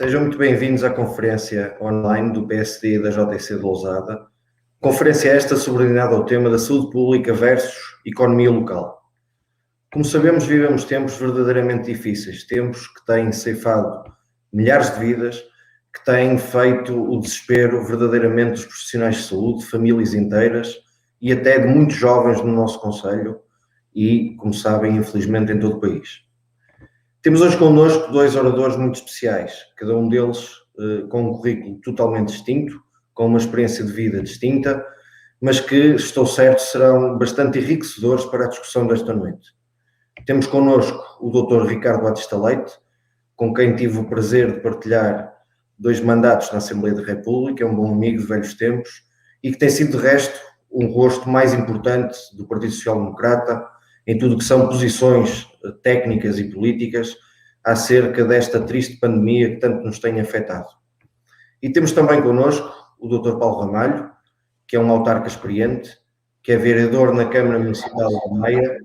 Sejam muito bem-vindos à conferência online do PSD e da JTC de Lousada. Conferência esta subordinada ao tema da saúde pública versus economia local. Como sabemos, vivemos tempos verdadeiramente difíceis, tempos que têm ceifado milhares de vidas, que têm feito o desespero verdadeiramente dos profissionais de saúde, famílias inteiras e até de muitos jovens no nosso concelho e, como sabem, infelizmente em todo o país. Temos hoje connosco dois oradores muito especiais, cada um deles com um currículo totalmente distinto, com uma experiência de vida distinta, mas que, estou certo, serão bastante enriquecedores para a discussão desta noite. Temos connosco o Dr. Ricardo Batista Leite, com quem tive o prazer de partilhar 2 mandatos na Assembleia da República, é um bom amigo de velhos tempos e que tem sido, de resto, um rosto mais importante do Partido Social Democrata em tudo o que são posições técnicas e políticas acerca desta triste pandemia que tanto nos tem afetado. E temos também connosco o Dr. Paulo Ramalho, que é um autarca experiente, que é vereador na Câmara Municipal de Maia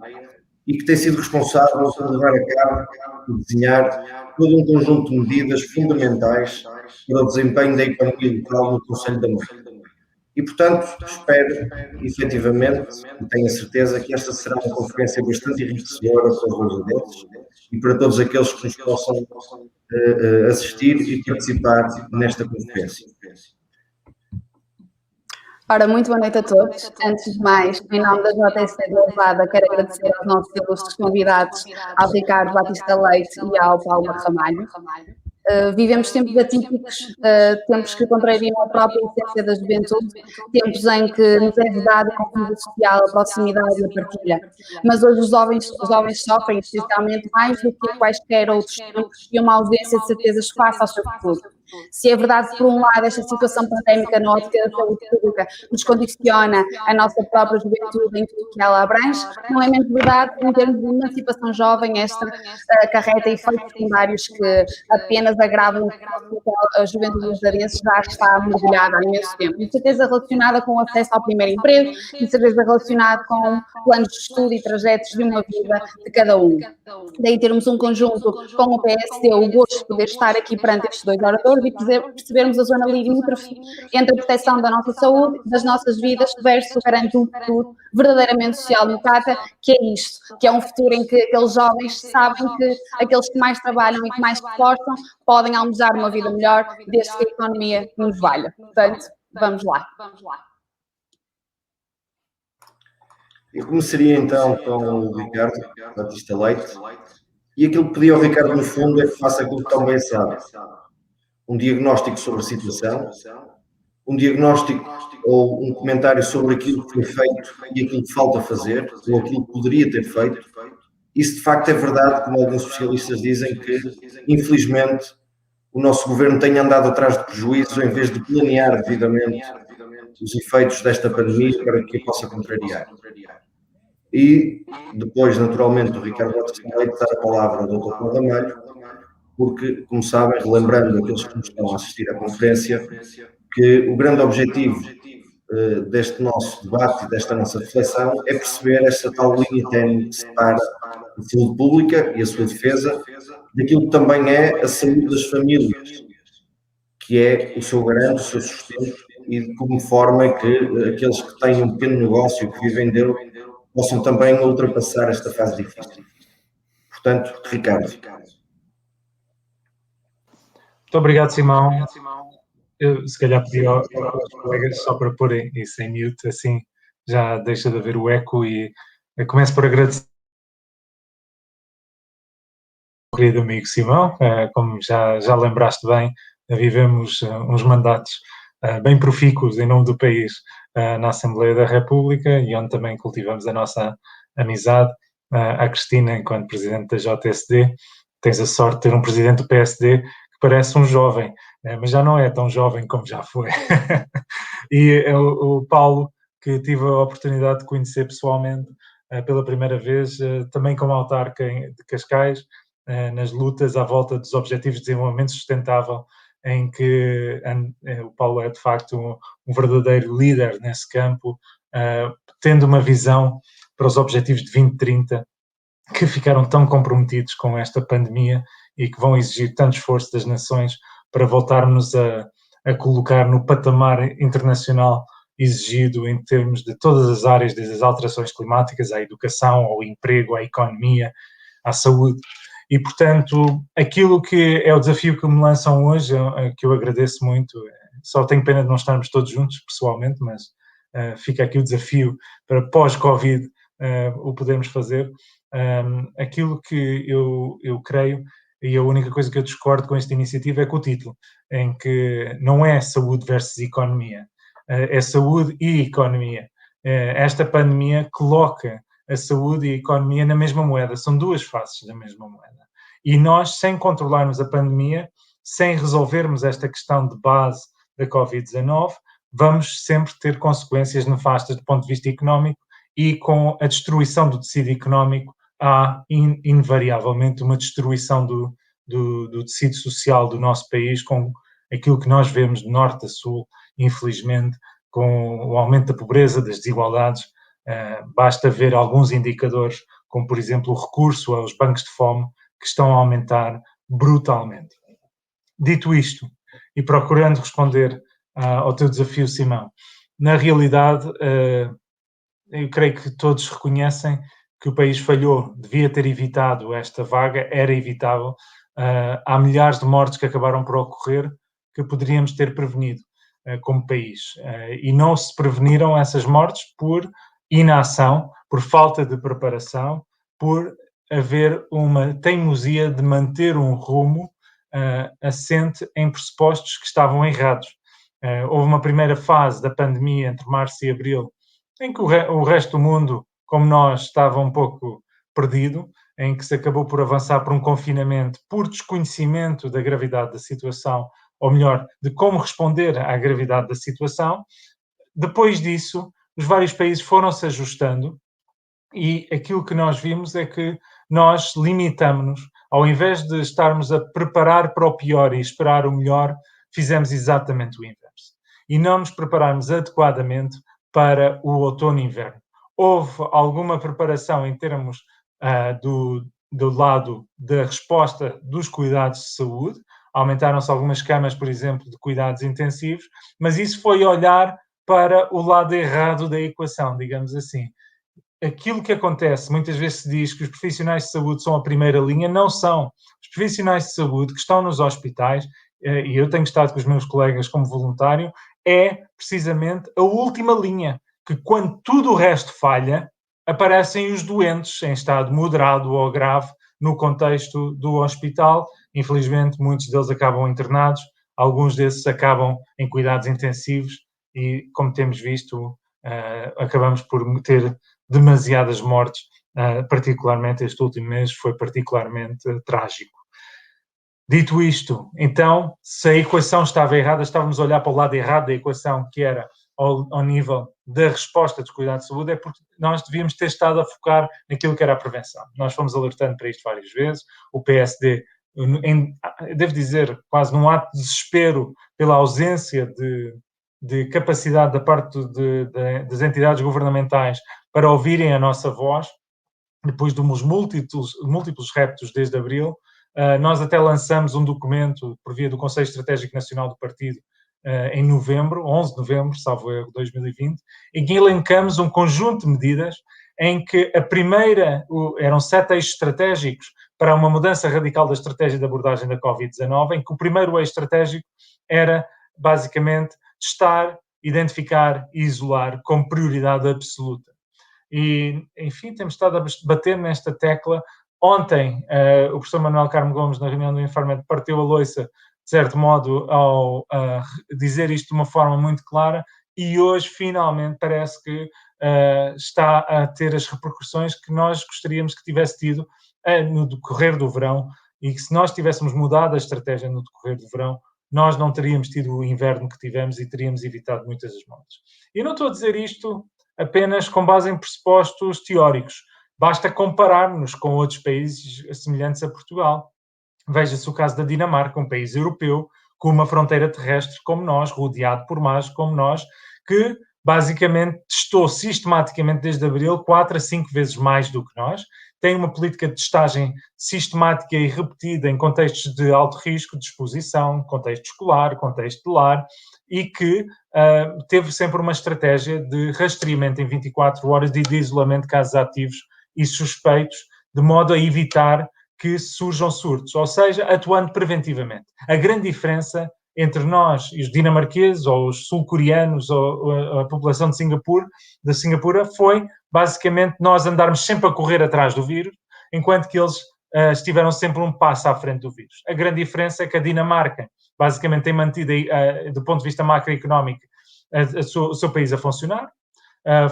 e que tem sido responsável por levar a cabo e desenhar todo um conjunto de medidas fundamentais para o desempenho da economia local no Concelho da Maia. E, portanto, espero, efetivamente, e tenho a certeza que esta será uma conferência bastante enriquecedora para os lousadenses e para todos aqueles que nos possam assistir e participar nesta conferência. Ora, muito boa noite a todos. Antes de mais, em nome da JTC de Lousada, quero agradecer aos nossos ilustres convidados, ao Ricardo Batista Leite e ao Paulo Ramalho. Vivemos tempos atípicos, tempos que contrariam a própria essência da juventude, tempos em que nos é vedado a convívio social, a proximidade e a partilha. Mas hoje os jovens sofrem, essencialmente, mais do que quaisquer outros tempos e uma ausência de certezas face ao seu futuro. Se é verdade que, por um lado, esta situação pandémica na ótica da saúde pública nos condiciona a nossa própria juventude em tudo que ela abrange, não é menos verdade que, em termos de emancipação jovem, esta acarreta efeitos secundários que apenas agravam a juventude lousadense já está mergulhada há imenso tempo. De certeza relacionada com o acesso ao primeiro emprego, de certeza relacionada com planos de estudo e trajetos de uma vida de cada um. Daí termos um conjunto com o PSD, o gosto de poder estar aqui perante estes dois oradores e percebermos a zona limítrofe entre a proteção da nossa saúde, das nossas vidas, versus garante um futuro verdadeiramente social-democrata, que é isto, que é um futuro em que aqueles jovens sabem que aqueles que mais trabalham e que mais se esforçam podem almejar uma vida melhor, desde que a economia nos valha. Portanto, vamos lá. Eu começaria então com o Ricardo Batista Leite, e aquilo que pedi ao Ricardo, no fundo, é que faça aquilo que também sabe. Um diagnóstico sobre a situação, um diagnóstico ou um comentário sobre aquilo que foi feito e aquilo que falta fazer, ou aquilo que poderia ter feito. Isso de facto é verdade, como alguns especialistas dizem, que infelizmente o nosso governo tem andado atrás de prejuízos em vez de planear devidamente os efeitos desta pandemia para que a possa contrariar. E depois, naturalmente, o Ricardo Batista Leite dar a palavra ao Dr. Paulo Ramalho, porque, como sabem, relembrando aqueles que nos estão a assistir à conferência, que o grande objetivo deste nosso debate e desta nossa reflexão é perceber esta tal linha ténue que separa a saúde pública e a sua defesa daquilo que também é a saúde das famílias, que é o seu garante, o seu sustento e de como forma é que aqueles que têm um pequeno negócio, que vivem dele, possam também ultrapassar esta fase difícil. Portanto, Ricardo. Muito obrigado, Simão. Eu, se calhar, pedi aos colegas só para porem isso em mute, assim já deixa de haver o eco, e eu começo por agradecer ao querido amigo Simão. Como já lembraste bem, vivemos uns mandatos bem profícuos em nome do país na Assembleia da República, e onde também cultivamos a nossa amizade. A Cristina, enquanto Presidente da JSD, tens a sorte de ter um Presidente do PSD que parece um jovem, mas já não é tão jovem como já foi. E o Paulo, que tive a oportunidade de conhecer pessoalmente pela primeira vez, também como autarca de Cascais, nas lutas à volta dos Objetivos de Desenvolvimento Sustentável, em que o Paulo é de facto um verdadeiro líder nesse campo, tendo uma visão para os Objetivos de 2030, que ficaram tão comprometidos com esta pandemia e que vão exigir tanto esforço das nações para voltarmos a colocar no patamar internacional exigido em termos de todas as áreas, desde as alterações climáticas, à educação, ao emprego, à economia, à saúde. E, portanto, aquilo que é o desafio que me lançam hoje, que eu agradeço muito, só tenho pena de não estarmos todos juntos, pessoalmente, mas fica aqui o desafio para pós-Covid o podermos fazer. Aquilo que eu creio, e a única coisa que eu discordo com esta iniciativa é com o título, em que não é saúde versus economia, é saúde e economia. Esta pandemia coloca a saúde e a economia na mesma moeda, são duas faces da mesma moeda. E nós, sem controlarmos a pandemia, sem resolvermos esta questão de base da Covid-19, vamos sempre ter consequências nefastas do ponto de vista económico, e com a destruição do tecido económico há invariavelmente uma destruição do tecido social do nosso país, com aquilo que nós vemos de norte a sul, infelizmente, com o aumento da pobreza, das desigualdades. Basta ver alguns indicadores, como por exemplo o recurso aos bancos de fome, que estão a aumentar brutalmente. Dito isto, e procurando responder ao teu desafio, Simão, na realidade, eu creio que todos reconhecem que o país falhou, devia ter evitado esta vaga, era evitável. Há milhares de mortes que acabaram por ocorrer, que poderíamos ter prevenido como país. E não se preveniram essas mortes por inação, por falta de preparação, por haver uma teimosia de manter um rumo assente em pressupostos que estavam errados. Houve uma primeira fase da pandemia entre março e abril, em que o resto do mundo, como nós, estava um pouco perdido, em que se acabou por avançar por um confinamento por desconhecimento da gravidade da situação, ou melhor, de como responder à gravidade da situação. Depois disso, os vários países foram-se ajustando, e aquilo que nós vimos é que nós limitamos-nos, ao invés de estarmos a preparar para o pior e esperar o melhor, fizemos exatamente o inverso. E não nos prepararmos adequadamente para o outono e inverno. Houve alguma preparação em termos do lado da resposta dos cuidados de saúde, aumentaram-se algumas camas, por exemplo, de cuidados intensivos, mas isso foi olhar para o lado errado da equação, digamos assim. Aquilo que acontece, muitas vezes se diz que os profissionais de saúde são a primeira linha, não são. Os profissionais de saúde que estão nos hospitais, e eu tenho estado com os meus colegas como voluntário, é precisamente a última linha, que quando tudo o resto falha, aparecem os doentes em estado moderado ou grave no contexto do hospital. Infelizmente, muitos deles acabam internados, alguns desses acabam em cuidados intensivos e, como temos visto, acabamos por ter demasiadas mortes, particularmente este último mês foi particularmente trágico. Dito isto, então, se a equação estava errada, estávamos a olhar para o lado errado da equação, que era ao nível da resposta dos cuidados de saúde, é porque nós devíamos ter estado a focar naquilo que era a prevenção. Nós fomos alertando para isto várias vezes, o PSD, devo dizer, quase num ato de desespero pela ausência de capacidade da parte das entidades governamentais para ouvirem a nossa voz, depois de uns múltiplos reptos desde abril. Nós até lançamos um documento por via do Conselho Estratégico Nacional do Partido em novembro, 11 de novembro, salvo erro, 2020, em que elencamos um conjunto de medidas em que a primeira, eram 7 eixos estratégicos para uma mudança radical da estratégia de abordagem da Covid-19, em que o primeiro eixo estratégico era, basicamente, testar, identificar e isolar como prioridade absoluta. E, enfim, temos estado a bater nesta tecla. Ontem, o professor Manuel Carmo Gomes, na reunião do Infarmed, partiu a loiça, de certo modo, ao dizer isto de uma forma muito clara, e hoje, finalmente, parece que está a ter as repercussões que nós gostaríamos que tivesse tido no decorrer do verão, e que se nós tivéssemos mudado a estratégia no decorrer do verão, nós não teríamos tido o inverno que tivemos e teríamos evitado muitas das mortes. E não estou a dizer isto apenas com base em pressupostos teóricos. Basta compararmos com outros países semelhantes a Portugal. Veja-se o caso da Dinamarca, um país europeu com uma fronteira terrestre como nós, rodeado por mares como nós, que basicamente testou sistematicamente desde abril 4 a 5 vezes mais do que nós, tem uma política de testagem sistemática e repetida em contextos de alto risco, de exposição, contexto escolar, contexto de lar, e que teve sempre uma estratégia de rastreamento em 24 horas e de isolamento de casos ativos e suspeitos, de modo a evitar que surjam surtos, ou seja, atuando preventivamente. A grande diferença entre nós e os dinamarqueses, ou os sul-coreanos, ou a população de Singapura, foi basicamente nós andarmos sempre a correr atrás do vírus, enquanto que eles estiveram sempre um passo à frente do vírus. A grande diferença é que a Dinamarca basicamente tem mantido, do ponto de vista macroeconómico, o seu país a funcionar.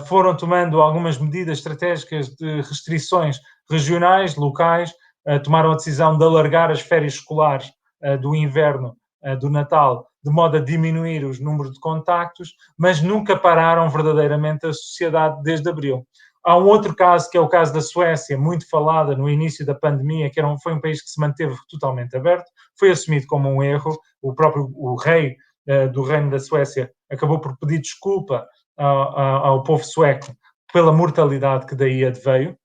Foram tomando algumas medidas estratégicas de restrições regionais, locais, tomaram a decisão de alargar as férias escolares do inverno, do Natal, de modo a diminuir os números de contactos, mas nunca pararam verdadeiramente a sociedade desde abril. Há um outro caso, que é o caso da Suécia, muito falada no início da pandemia, que foi um país que se manteve totalmente aberto, foi assumido como um erro. O rei do Reino da Suécia acabou por pedir desculpa ao povo sueco pela mortalidade que daí adveio,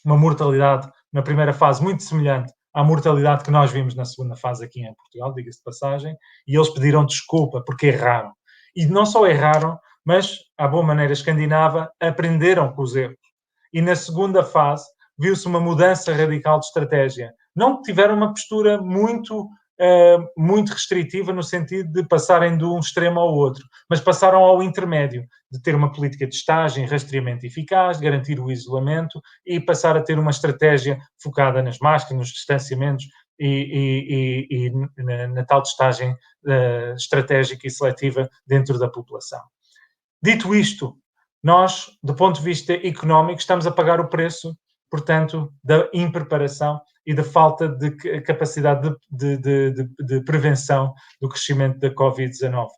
uma mortalidade na primeira fase muito semelhante à mortalidade que nós vimos na segunda fase aqui em Portugal, diga-se de passagem, e eles pediram desculpa porque erraram. E não só erraram, mas, à boa maneira escandinava, aprenderam com os erros. E na segunda fase viu-se uma mudança radical de estratégia. Não tiveram uma postura muito restritiva no sentido de passarem de um extremo ao outro, mas passaram ao intermédio, de ter uma política de testagem, rastreamento eficaz, de garantir o isolamento e passar a ter uma estratégia focada nas máscaras, nos distanciamentos e na tal testagem estratégica e seletiva dentro da população. Dito isto, nós, do ponto de vista económico, estamos a pagar o preço, portanto, da impreparação e da falta de capacidade de prevenção do crescimento da Covid-19.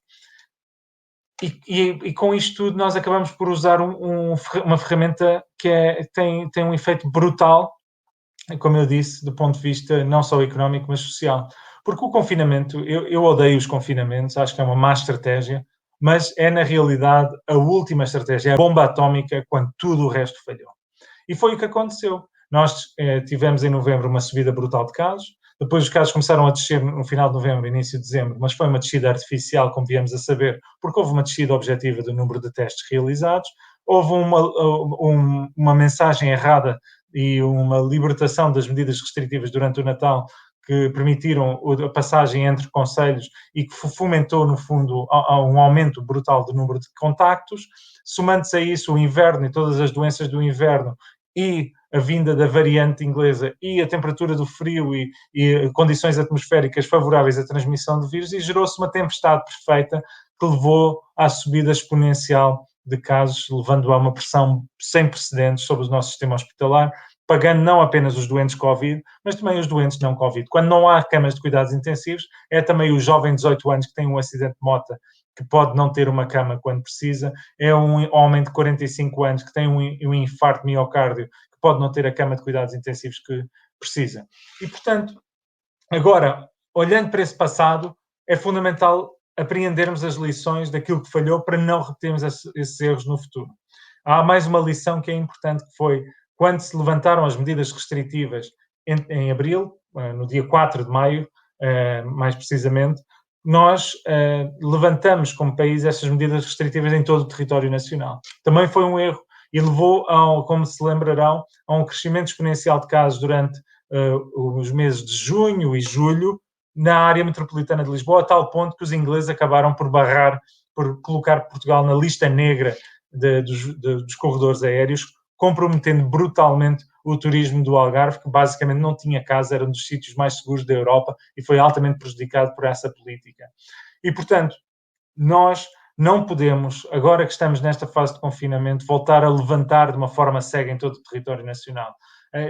E com isto tudo nós acabamos por usar uma ferramenta que tem um efeito brutal, como eu disse, do ponto de vista não só económico, mas social. Porque o confinamento, eu odeio os confinamentos, acho que é uma má estratégia, mas é na realidade a última estratégia, é a bomba atómica quando tudo o resto falhou. E foi o que aconteceu. Nós tivemos em novembro uma subida brutal de casos, depois os casos começaram a descer no final de novembro, início de dezembro, mas foi uma descida artificial, como viemos a saber, porque houve uma descida objetiva do número de testes realizados, houve uma mensagem errada e uma libertação das medidas restritivas durante o Natal que permitiram a passagem entre concelhos e que fomentou, no fundo, um aumento brutal do número de contactos. Somando-se a isso o inverno e todas as doenças do inverno e a vinda da variante inglesa e a temperatura do frio e condições atmosféricas favoráveis à transmissão do vírus, e gerou-se uma tempestade perfeita que levou à subida exponencial de casos, levando a uma pressão sem precedentes sobre o nosso sistema hospitalar, pagando não apenas os doentes Covid, mas também os doentes não Covid. Quando não há camas de cuidados intensivos, é também o jovem de 18 anos que tem um acidente de moto, que pode não ter uma cama quando precisa, é um homem de 45 anos que tem um infarto de miocárdio, que pode não ter a cama de cuidados intensivos que precisa. E, portanto, agora, olhando para esse passado, é fundamental apreendermos as lições daquilo que falhou para não repetirmos esses erros no futuro. Há mais uma lição que é importante, que foi quando se levantaram as medidas restritivas em abril, no dia 4 de maio, mais precisamente, nós levantamos como país essas medidas restritivas em todo o território nacional. Também foi um erro e levou, como se lembrarão, a um crescimento exponencial de casos durante os meses de junho e julho na área metropolitana de Lisboa, a tal ponto que os ingleses acabaram por colocar Portugal na lista negra dos corredores aéreos, comprometendo brutalmente o turismo do Algarve, que basicamente não tinha casa, era um dos sítios mais seguros da Europa e foi altamente prejudicado por essa política. E, portanto, nós não podemos, agora que estamos nesta fase de confinamento, voltar a levantar de uma forma cega em todo o território nacional.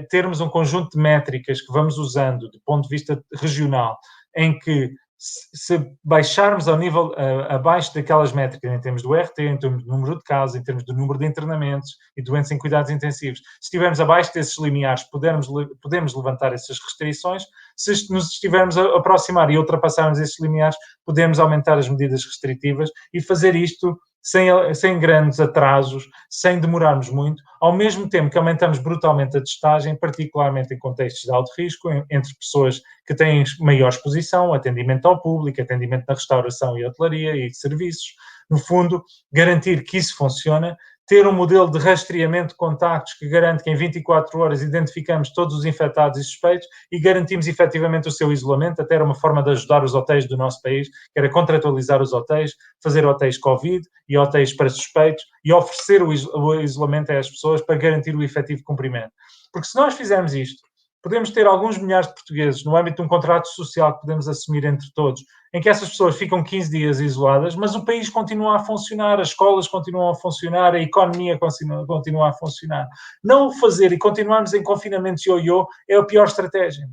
Termos um conjunto de métricas que vamos usando do ponto de vista regional, em que se baixarmos ao nível abaixo daquelas métricas em termos do RT, em termos do número de casos, em termos do número de internamentos e doentes em cuidados intensivos, se estivermos abaixo desses limiares, podemos levantar essas restrições. Se nos estivermos a aproximar e ultrapassarmos esses limiares, podemos aumentar as medidas restritivas e fazer isto sem grandes atrasos, sem demorarmos muito, ao mesmo tempo que aumentamos brutalmente a testagem, particularmente em contextos de alto risco, entre pessoas que têm maior exposição, atendimento ao público, atendimento na restauração e hotelaria e serviços. No fundo, garantir que isso funciona, ter um modelo de rastreamento de contactos que garante que em 24 horas identificamos todos os infectados e suspeitos e garantimos efetivamente o seu isolamento. Até era uma forma de ajudar os hotéis do nosso país, que era contratualizar os hotéis, fazer hotéis Covid e hotéis para suspeitos e oferecer o isolamento a as pessoas para garantir o efetivo cumprimento. Porque se nós fizermos isto, podemos ter alguns milhares de portugueses no âmbito de um contrato social que podemos assumir entre todos, em que essas pessoas ficam 15 dias isoladas, mas o país continua a funcionar, as escolas continuam a funcionar, a economia continua a funcionar. Não o fazer e continuarmos em confinamentos ioiô é a pior estratégia.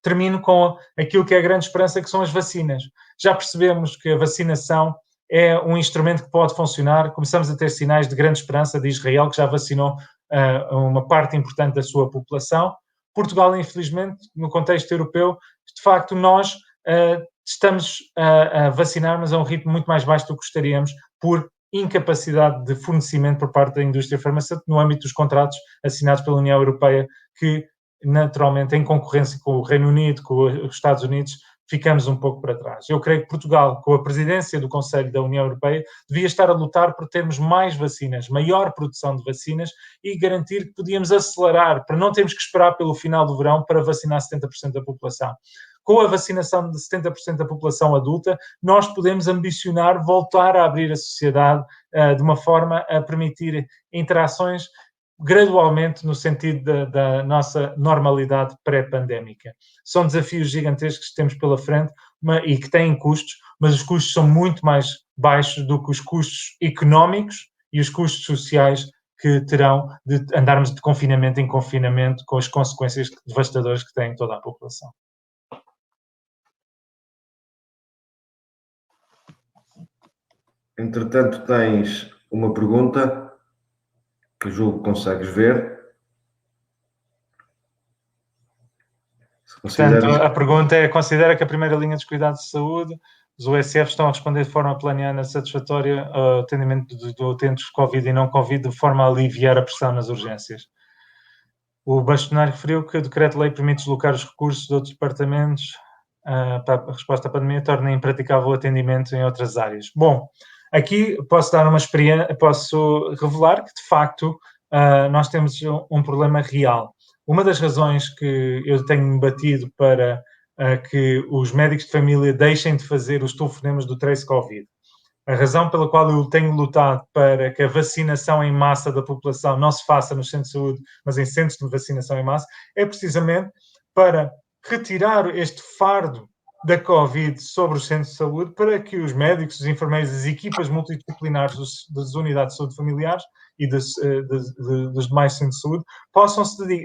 Termino com aquilo que é a grande esperança, que são as vacinas. Já percebemos que a vacinação é um instrumento que pode funcionar. Começamos a ter sinais de grande esperança de Israel, que já vacinou uma parte importante da sua população. Portugal, infelizmente, no contexto europeu, de facto, nós estamos a vacinar, mas a um ritmo muito mais baixo do que gostaríamos, por incapacidade de fornecimento por parte da indústria farmacêutica no âmbito dos contratos assinados pela União Europeia, que, naturalmente, em concorrência com o Reino Unido, com os Estados Unidos, ficamos um pouco para trás. Eu creio que Portugal, com a presidência do Conselho da União Europeia, devia estar a lutar por termos mais vacinas, maior produção de vacinas e garantir que podíamos acelerar, para não termos que esperar pelo final do verão para vacinar 70% da população. Com a vacinação de 70% da população adulta, nós podemos ambicionar voltar a abrir a sociedade de uma forma a permitir interações gradualmente no sentido da nossa normalidade pré-pandémica. São desafios gigantescos que temos pela frente e que têm custos, mas os custos são muito mais baixos do que os custos económicos e os custos sociais que terão de andarmos de confinamento em confinamento com as consequências devastadoras que tem toda a população. Entretanto, tens uma pergunta que julgo que consegues ver. Portanto, a pergunta é: considera que a primeira linha dos cuidados de saúde, os USF, estão a responder de forma planeada, satisfatória ao atendimento de utentes Covid e não Covid, de forma a aliviar a pressão nas urgências? O bastonário referiu que o decreto-lei permite deslocar os recursos de outros departamentos para a resposta à pandemia, torna impraticável o atendimento em outras áreas. Bom, aqui posso dar uma experiência, posso revelar que, de facto, nós temos um problema real. Uma das razões que eu tenho batido para que os médicos de família deixem de fazer os telefonemas do Trace Covid, a razão pela qual eu tenho lutado para que a vacinação em massa da população não se faça nos centros de saúde, mas em centros de vacinação em massa, é precisamente para retirar este fardo da Covid sobre os centros de saúde, para que os médicos, os enfermeiros, as equipas multidisciplinares das unidades de saúde familiares e dos demais centros de saúde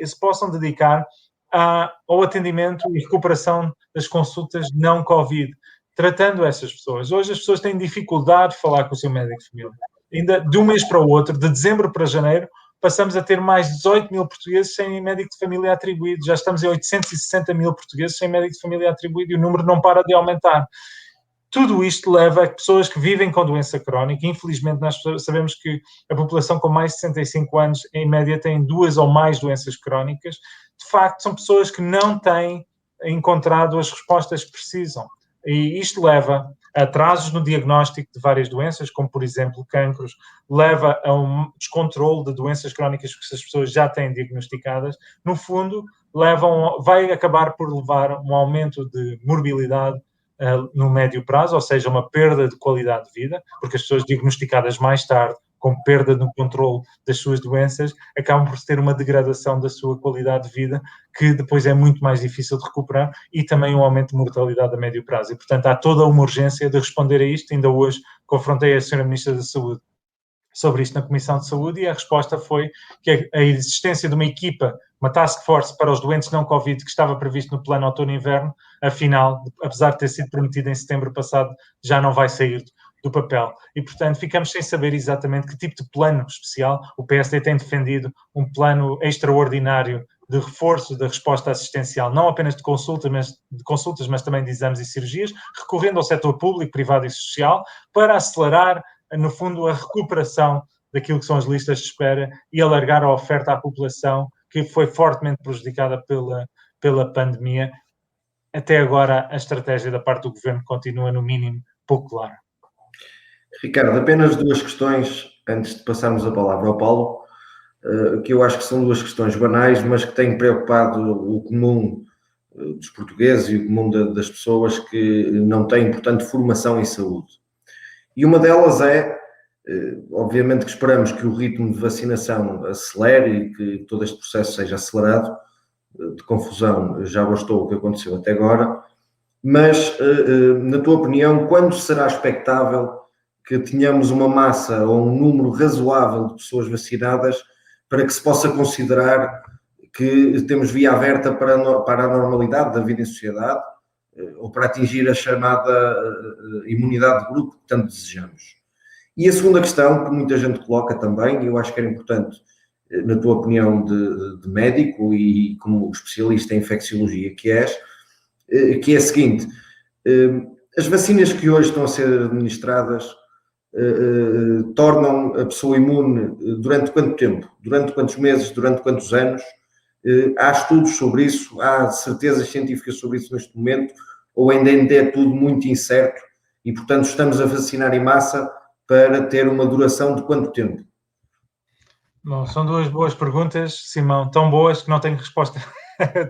se possam dedicar ao atendimento e recuperação das consultas não Covid, tratando essas pessoas. Hoje as pessoas têm dificuldade de falar com o seu médico de família. Ainda de um mês para o outro, de dezembro para janeiro, passamos a ter mais de 18 mil portugueses sem médico de família atribuído. Já estamos em 860 mil portugueses sem médico de família atribuído e o número não para de aumentar. Tudo isto leva a pessoas que vivem com doença crónica. Infelizmente, nós sabemos que a população com mais de 65 anos, em média, tem 2 ou mais doenças crónicas. De facto, são pessoas que não têm encontrado as respostas que precisam. E isto leva a atrasos no diagnóstico de várias doenças, como, por exemplo, cancros, leva a um descontrole de doenças crónicas que as pessoas já têm diagnosticadas. No fundo, vai acabar por levar um aumento de morbilidade no médio prazo, ou seja, uma perda de qualidade de vida, porque as pessoas diagnosticadas mais tarde, com perda no controle das suas doenças, acabam por ter uma degradação da sua qualidade de vida, que depois é muito mais difícil de recuperar, e também um aumento de mortalidade a médio prazo. E, portanto, há toda uma urgência de responder a isto. Ainda hoje confrontei a Sra. Ministra da Saúde sobre isto na Comissão de Saúde, e a resposta foi que a existência de uma equipa, uma task force para os doentes não Covid, que estava previsto no plano outono e inverno, afinal, apesar de ter sido prometido em setembro passado, já não vai sair do papel. E, portanto, ficamos sem saber exatamente que tipo de plano especial. O PSD tem defendido um plano extraordinário de reforço da resposta assistencial, não apenas de consultas, mas também de exames e cirurgias, recorrendo ao setor público, privado e social, para acelerar no fundo, a recuperação daquilo que são as listas de espera e alargar a oferta à população que foi fortemente prejudicada pela pandemia. Até agora, a estratégia da parte do governo continua, no mínimo, pouco clara. Ricardo, apenas duas questões antes de passarmos a palavra ao Paulo, que eu acho que são duas questões banais, mas que têm preocupado o comum dos portugueses e o comum das pessoas que não têm, portanto, formação em saúde. E uma delas é, obviamente que esperamos que o ritmo de vacinação acelere e que todo este processo seja acelerado. De confusão já bastou o que aconteceu até agora, mas, na tua opinião, quando será expectável que tenhamos uma massa ou um número razoável de pessoas vacinadas para que se possa considerar que temos via aberta para a normalidade da vida em sociedade ou para atingir a chamada imunidade de grupo que tanto desejamos? E a segunda questão, que muita gente coloca também, e eu acho que era importante, na tua opinião de médico e como especialista em infecciologia que és, que é a seguinte: as vacinas que hoje estão a ser administradas tornam a pessoa imune durante quanto tempo? Durante quantos meses? Durante quantos anos? Há estudos sobre isso? Há certezas científicas sobre isso neste momento? Ou ainda é tudo muito incerto e, portanto, estamos a vacinar em massa para ter uma duração de quanto tempo? Bom, são duas boas perguntas, Simão, tão boas que não tenho resposta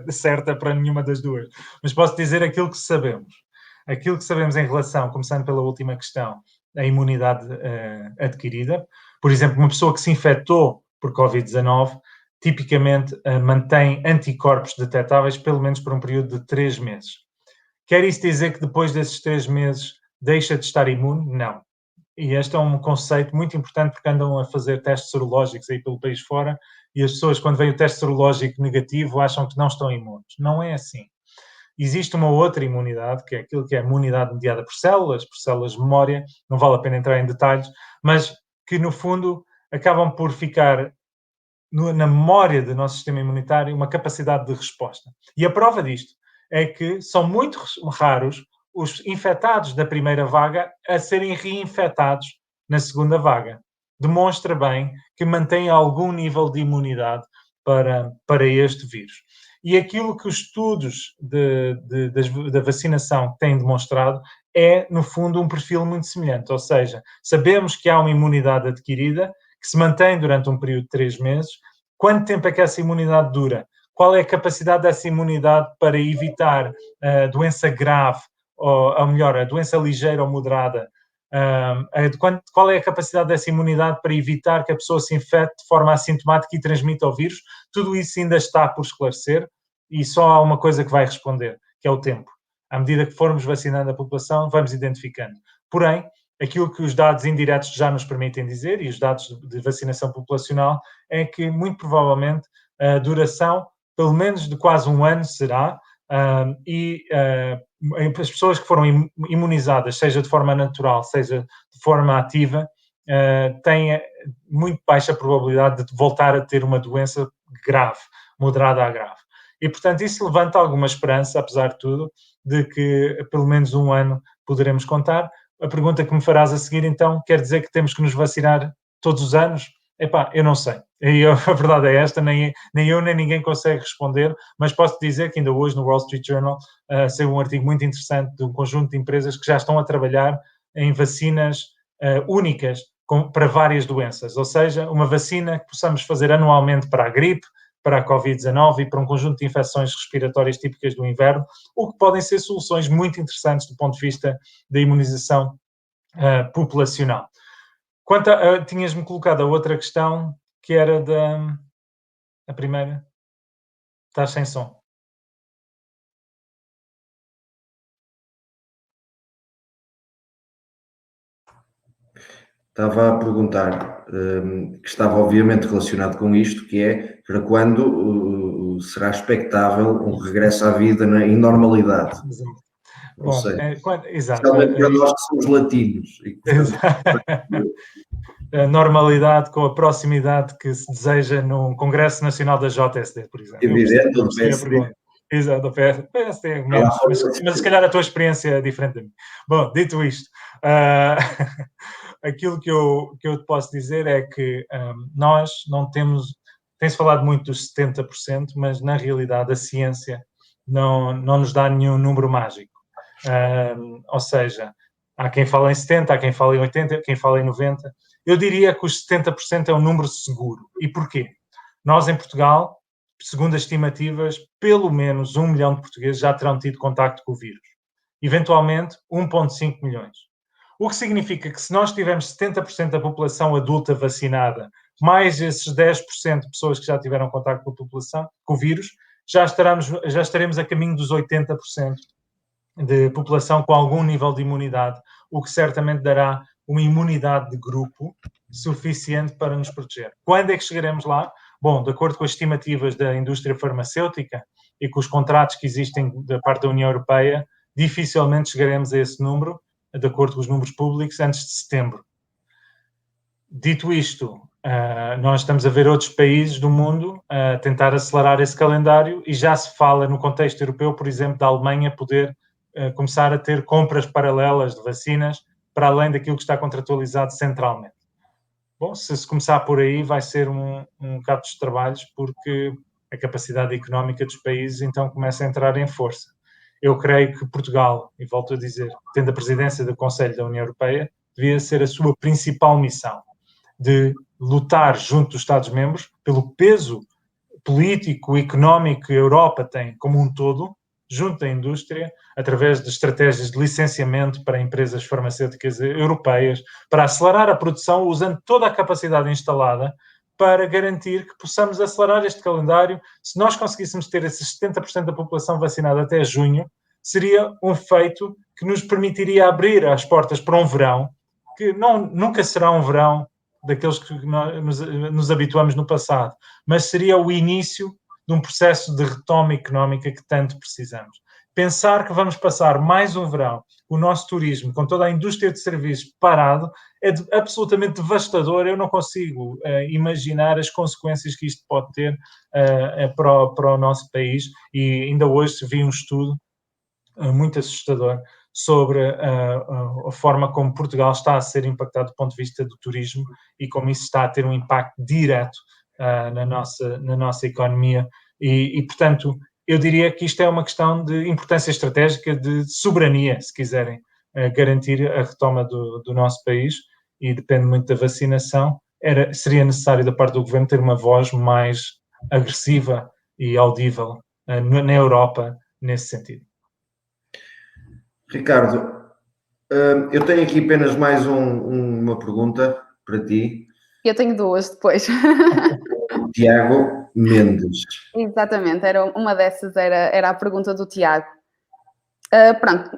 certa para nenhuma das duas. Mas posso dizer aquilo que sabemos. Aquilo que sabemos em relação, começando pela última questão, a imunidade adquirida. Por exemplo, uma pessoa que se infectou por Covid-19 tipicamente mantém anticorpos detectáveis pelo menos por um período de 3 meses. Quer isso dizer que depois desses 3 meses deixa de estar imune? Não. E este é um conceito muito importante porque andam a fazer testes serológicos aí pelo país fora e as pessoas, quando vem o teste serológico negativo, acham que não estão imunes. Não é assim. Existe uma outra imunidade, que é aquilo que é a imunidade mediada por células de memória, não vale a pena entrar em detalhes, mas que, no fundo, acabam por ficar na memória do nosso sistema imunitário uma capacidade de resposta. E a prova disto é que são muito raros os infectados da primeira vaga a serem reinfectados na segunda vaga. Demonstra bem que mantém algum nível de imunidade para este vírus. E aquilo que os estudos da vacinação têm demonstrado é, no fundo, um perfil muito semelhante. Ou seja, sabemos que há uma imunidade adquirida que se mantém durante um período de 3 meses. Quanto tempo é que essa imunidade dura? Qual é a capacidade dessa imunidade para evitar a doença grave, ou melhor, a doença ligeira ou moderada? Qual é a capacidade dessa imunidade para evitar que a pessoa se infecte de forma assintomática e transmita o vírus? Tudo isso ainda está por esclarecer e só há uma coisa que vai responder, que é o tempo. À medida que formos vacinando a população, vamos identificando. Porém, aquilo que os dados indiretos já nos permitem dizer, e os dados de vacinação populacional, é que, muito provavelmente, a duração, pelo menos de quase um ano, será, e as pessoas que foram imunizadas, seja de forma natural, seja de forma ativa, têm muito baixa probabilidade de voltar a ter uma doença grave, moderada a grave. E, portanto, isso levanta alguma esperança, apesar de tudo, de que pelo menos um ano poderemos contar. A pergunta que me farás a seguir, então, quer dizer que temos que nos vacinar todos os anos? Epá, eu não sei. E a verdade é esta, nem eu nem ninguém consegue responder, mas posso dizer que ainda hoje no Wall Street Journal saiu um artigo muito interessante de um conjunto de empresas que já estão a trabalhar em vacinas únicas para várias doenças, ou seja, uma vacina que possamos fazer anualmente para a gripe, para a Covid-19 e para um conjunto de infecções respiratórias típicas do inverno, o que podem ser soluções muito interessantes do ponto de vista da imunização populacional. Quanto a, tinhas-me colocado a outra questão, que era a primeira. Estás sem som. Estava a perguntar, que estava obviamente relacionado com isto, que é para quando será expectável um regresso à vida em normalidade. Exato. Ou seja, exato. especialmente para nós que somos latinos. E, portanto, a normalidade com a proximidade que se deseja num Congresso Nacional da JSD, por exemplo. Evidente, do PSD. Exato, do PSD é menos, mas se calhar a tua experiência é diferente da minha. Bom, dito isto, aquilo que eu te posso dizer é que nós não temos... Tem-se falado muito dos 70%, mas na realidade a ciência não nos dá nenhum número mágico. Ou seja, há quem fale em 70%, há quem fale em 80%, quem fale em 90%. Eu diria que os 70% é um número seguro. E porquê? Nós, em Portugal, segundo as estimativas, pelo menos 1 milhão de portugueses já terão tido contacto com o vírus. Eventualmente, 1,5 milhões. O que significa que se nós tivermos 70% da população adulta vacinada, mais esses 10% de pessoas que já tiveram contacto com a população, com o vírus, já estaremos a caminho dos 80% de população com algum nível de imunidade, o que certamente dará uma imunidade de grupo suficiente para nos proteger. Quando é que chegaremos lá? Bom, de acordo com as estimativas da indústria farmacêutica e com os contratos que existem da parte da União Europeia, dificilmente chegaremos a esse número, de acordo com os números públicos, antes de setembro. Dito isto, nós estamos a ver outros países do mundo a tentar acelerar esse calendário e já se fala no contexto europeu, por exemplo, da Alemanha poder começar a ter compras paralelas de vacinas para além daquilo que está contratualizado centralmente. Bom, se começar por aí vai ser um bocado dos trabalhos, porque a capacidade económica dos países então começa a entrar em força. Eu creio que Portugal, e volto a dizer, tendo a presidência do Conselho da União Europeia, devia ser a sua principal missão, de lutar junto dos Estados-membros pelo peso político e económico que a Europa tem como um todo, junto à indústria, através de estratégias de licenciamento para empresas farmacêuticas europeias, para acelerar a produção usando toda a capacidade instalada para garantir que possamos acelerar este calendário. Se nós conseguíssemos ter esses 70% da população vacinada até junho, seria um feito que nos permitiria abrir as portas para um verão, que nunca será um verão daqueles que nos habituamos no passado, mas seria o início de um processo de retoma económica que tanto precisamos. Pensar que vamos passar mais um verão, o nosso turismo, com toda a indústria de serviços parado, é absolutamente devastador. Eu não consigo imaginar as consequências que isto pode ter para o nosso país, e ainda hoje vi um estudo muito assustador sobre a forma como Portugal está a ser impactado do ponto de vista do turismo e como isso está a ter um impacto direto na nossa economia e, portanto, eu diria que isto é uma questão de importância estratégica, de soberania, se quiserem, garantir a retoma do nosso país, e depende muito da vacinação. Seria necessário da parte do Governo ter uma voz mais agressiva e audível na Europa nesse sentido. Ricardo, eu tenho aqui apenas mais uma pergunta para ti. Eu tenho duas depois. Tiago Mendes. Exatamente, uma dessas era a pergunta do Tiago. Pronto,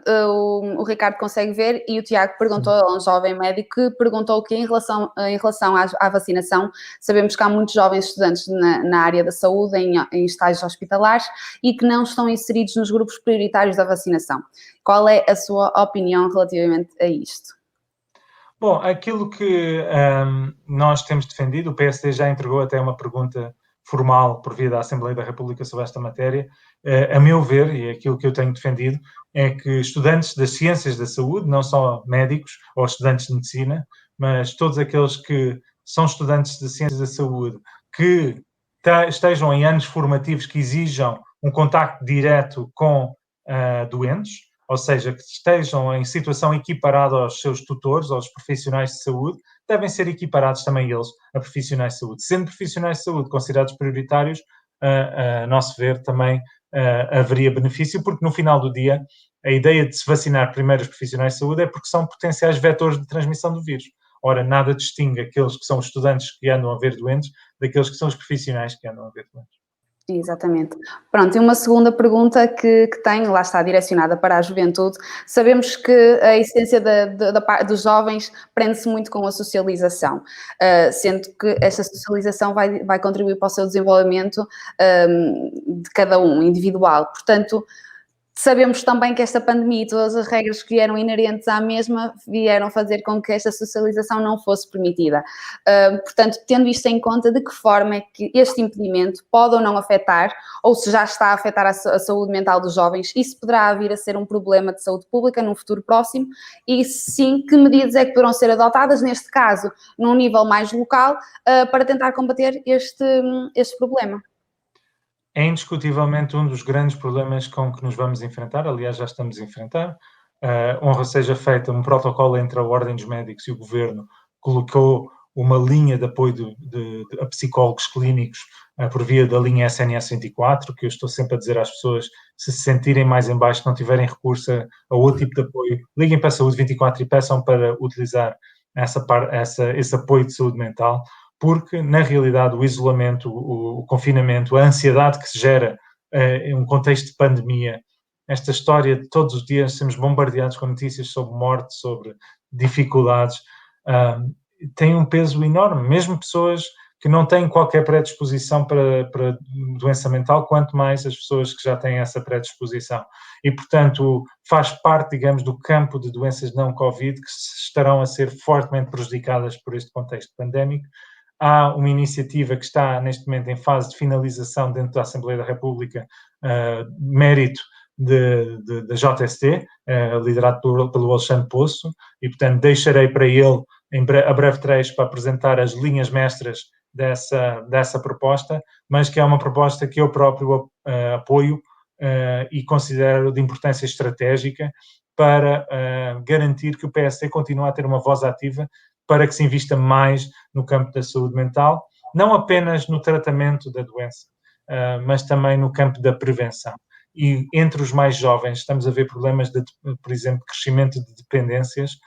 o Ricardo consegue ver, e o Tiago perguntou a um jovem médico que perguntou que em relação à vacinação, sabemos que há muitos jovens estudantes na área da saúde, em estágios hospitalares, e que não estão inseridos nos grupos prioritários da vacinação. Qual é a sua opinião relativamente a isto? Bom, aquilo que nós temos defendido, o PSD já entregou até uma pergunta formal por via da Assembleia da República sobre esta matéria. A meu ver, e aquilo que eu tenho defendido, é que estudantes das ciências da saúde, não só médicos ou estudantes de medicina, mas todos aqueles que são estudantes de ciências da saúde, que estejam em anos formativos que exijam um contacto direto com doentes, ou seja, que estejam em situação equiparada aos seus tutores, aos profissionais de saúde, devem ser equiparados também eles a profissionais de saúde. Sendo profissionais de saúde considerados prioritários, a nosso ver, também haveria benefício, porque no final do dia, a ideia de se vacinar primeiro os profissionais de saúde é porque são potenciais vetores de transmissão do vírus. Ora, nada distingue aqueles que são estudantes que andam a ver doentes daqueles que são os profissionais que andam a ver doentes. Exatamente. Pronto, e uma segunda pergunta que tenho, lá está, direcionada para a juventude. Sabemos que a essência dos jovens prende-se muito com a socialização, sendo que esta socialização vai contribuir para o seu desenvolvimento de cada um, individual. Portanto, Sabemos também que esta pandemia e todas as regras que vieram inerentes à mesma vieram fazer com que esta socialização não fosse permitida. Portanto, tendo isto em conta, de que forma é que este impedimento pode ou não afetar, ou se já está a afetar a saúde mental dos jovens, isso poderá vir a ser um problema de saúde pública num futuro próximo, e sim, que medidas é que poderão ser adotadas, neste caso, num nível mais local, para tentar combater este problema? É indiscutivelmente um dos grandes problemas com que nos vamos enfrentar, aliás, já estamos a enfrentar. Honra seja feita, um protocolo entre a Ordem dos Médicos e o Governo colocou uma linha de apoio a psicólogos clínicos por via da linha SNS 24, que eu estou sempre a dizer às pessoas, se sentirem mais em baixo, não tiverem recurso a outro tipo de apoio, liguem para a Saúde 24 e peçam para utilizar esse apoio de saúde mental, porque, na realidade, o isolamento, o confinamento, a ansiedade que se gera em um contexto de pandemia, esta história de todos os dias sermos bombardeados com notícias sobre morte, sobre dificuldades, tem um peso enorme. Mesmo pessoas que não têm qualquer predisposição para doença mental, quanto mais as pessoas que já têm essa predisposição. E, portanto, faz parte, digamos, do campo de doenças não Covid que estarão a ser fortemente prejudicadas por este contexto pandémico. Há uma iniciativa que está, neste momento, em fase de finalização dentro da Assembleia da República, mérito da JST, liderado pelo Alexandre Poço, e, portanto, deixarei para ele, a breve trecho, para apresentar as linhas mestras dessa proposta, mas que é uma proposta que eu próprio apoio e considero de importância estratégica para garantir que o PSD continue a ter uma voz ativa para que se invista mais no campo da saúde mental, não apenas no tratamento da doença, mas também no campo da prevenção. E entre os mais jovens estamos a ver problemas de, por exemplo, crescimento de dependências,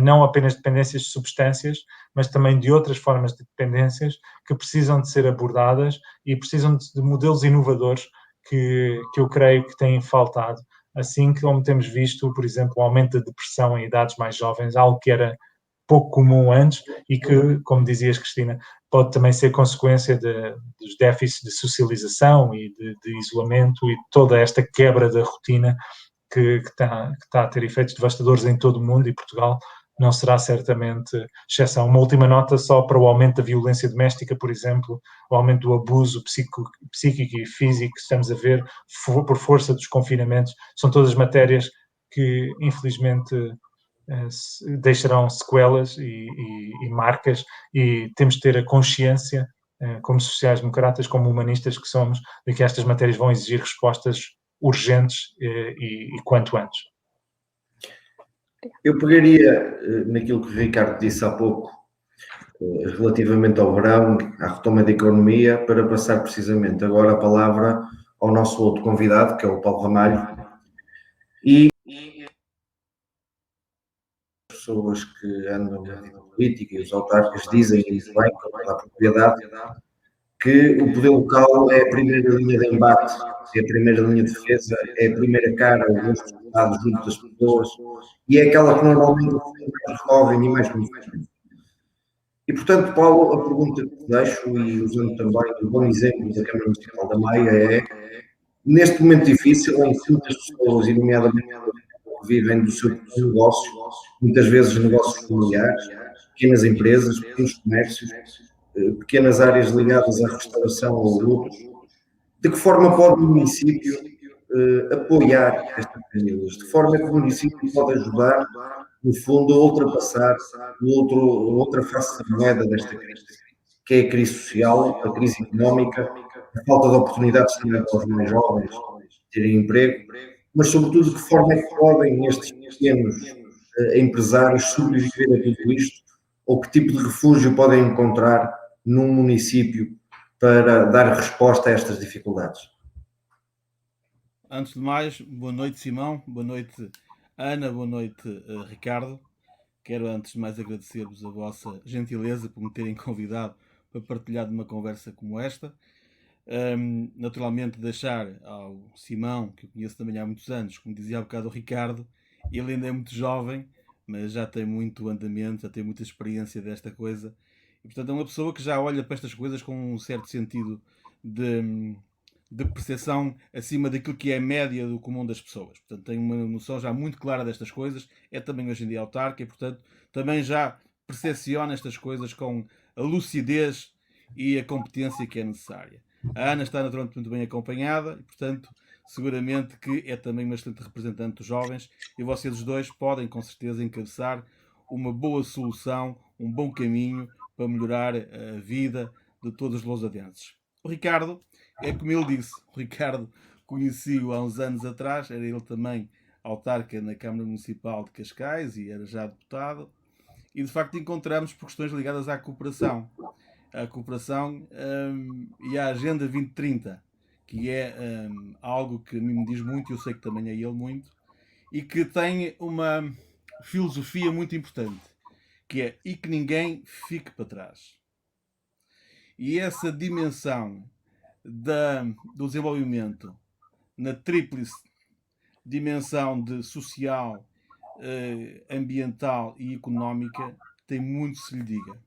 não apenas dependências de substâncias, mas também de outras formas de dependências que precisam de ser abordadas e precisam de modelos inovadores que eu creio que têm faltado. Assim como temos visto, por exemplo, o aumento da depressão em idades mais jovens, algo que era pouco comum antes e que, como dizias, Cristina, pode também ser consequência dos déficits de socialização e de isolamento e toda esta quebra da rotina que está a ter efeitos devastadores em todo o mundo, e Portugal não será certamente exceção. Uma última nota só para o aumento da violência doméstica, por exemplo, o aumento do abuso psíquico e físico que estamos a ver por força dos confinamentos, são todas matérias que, infelizmente, deixarão sequelas e marcas, e temos de ter a consciência, como sociais-democratas, como humanistas que somos, de que estas matérias vão exigir respostas urgentes e quanto antes. Eu pegaria naquilo que o Ricardo disse há pouco, relativamente ao verão, à retoma da economia, para passar precisamente agora a palavra ao nosso outro convidado, que é o Paulo Ramalho, e as pessoas que andam na vida política e os autarcas dizem, e bem, com toda a propriedade, que o poder local é a primeira linha de embate, é a primeira linha de defesa, é a primeira cara, o rosto estado junto das pessoas, e é aquela que normalmente mais recorrem e mais beneficiam. E, portanto, Paulo, a pergunta que te deixo, e usando também o bom exemplo da Câmara Municipal da Maia, é, neste momento difícil, em que muitas pessoas, e nomeadamente que vivem do seu negócio, muitas vezes negócios familiares, pequenas empresas, pequenos comércios, pequenas áreas ligadas à restauração ou lucros, de que forma pode o município apoiar estas famílias? De que forma é que o município pode ajudar, no fundo, a ultrapassar outra face da moeda desta crise, que é a crise social, a crise económica, a falta de oportunidades também para os mais jovens terem emprego, mas, sobretudo, de que forma é que podem estes pequenos empresários sobreviver a tudo isto, ou que tipo de refúgio podem encontrar num município para dar resposta a estas dificuldades? Antes de mais, boa noite, Simão, boa noite, Ana, boa noite, Ricardo. Quero antes de mais agradecer-vos a vossa gentileza por me terem convidado para partilhar de uma conversa como esta. Naturalmente deixar ao Simão, que eu conheço também há muitos anos, como dizia há bocado o Ricardo, ele ainda é muito jovem, mas já tem muito andamento, já tem muita experiência desta coisa, e portanto é uma pessoa que já olha para estas coisas com um certo sentido de de percepção acima daquilo que é a média do comum das pessoas. Portanto, tem uma noção já muito clara destas coisas, é também hoje em dia autarca e, portanto, também já percepciona estas coisas com a lucidez e a competência que é necessária. A Ana está naturalmente muito bem acompanhada e, portanto, seguramente que é também uma excelente representante dos jovens e vocês os dois podem, com certeza, encabeçar uma boa solução, um bom caminho para melhorar a vida de todos os lousadenses. O Ricardo, é como ele disse, o Ricardo conheci-o há uns anos atrás, era ele também autarca na Câmara Municipal de Cascais e era já deputado, e de facto encontramos por questões ligadas à cooperação. A cooperação e à Agenda 2030, que é algo que a mim me diz muito, e eu sei que também é ele muito, e que tem uma filosofia muito importante, que é e que ninguém fique para trás. E essa dimensão do desenvolvimento na tríplice dimensão de social, ambiental e económica tem muito se lhe diga.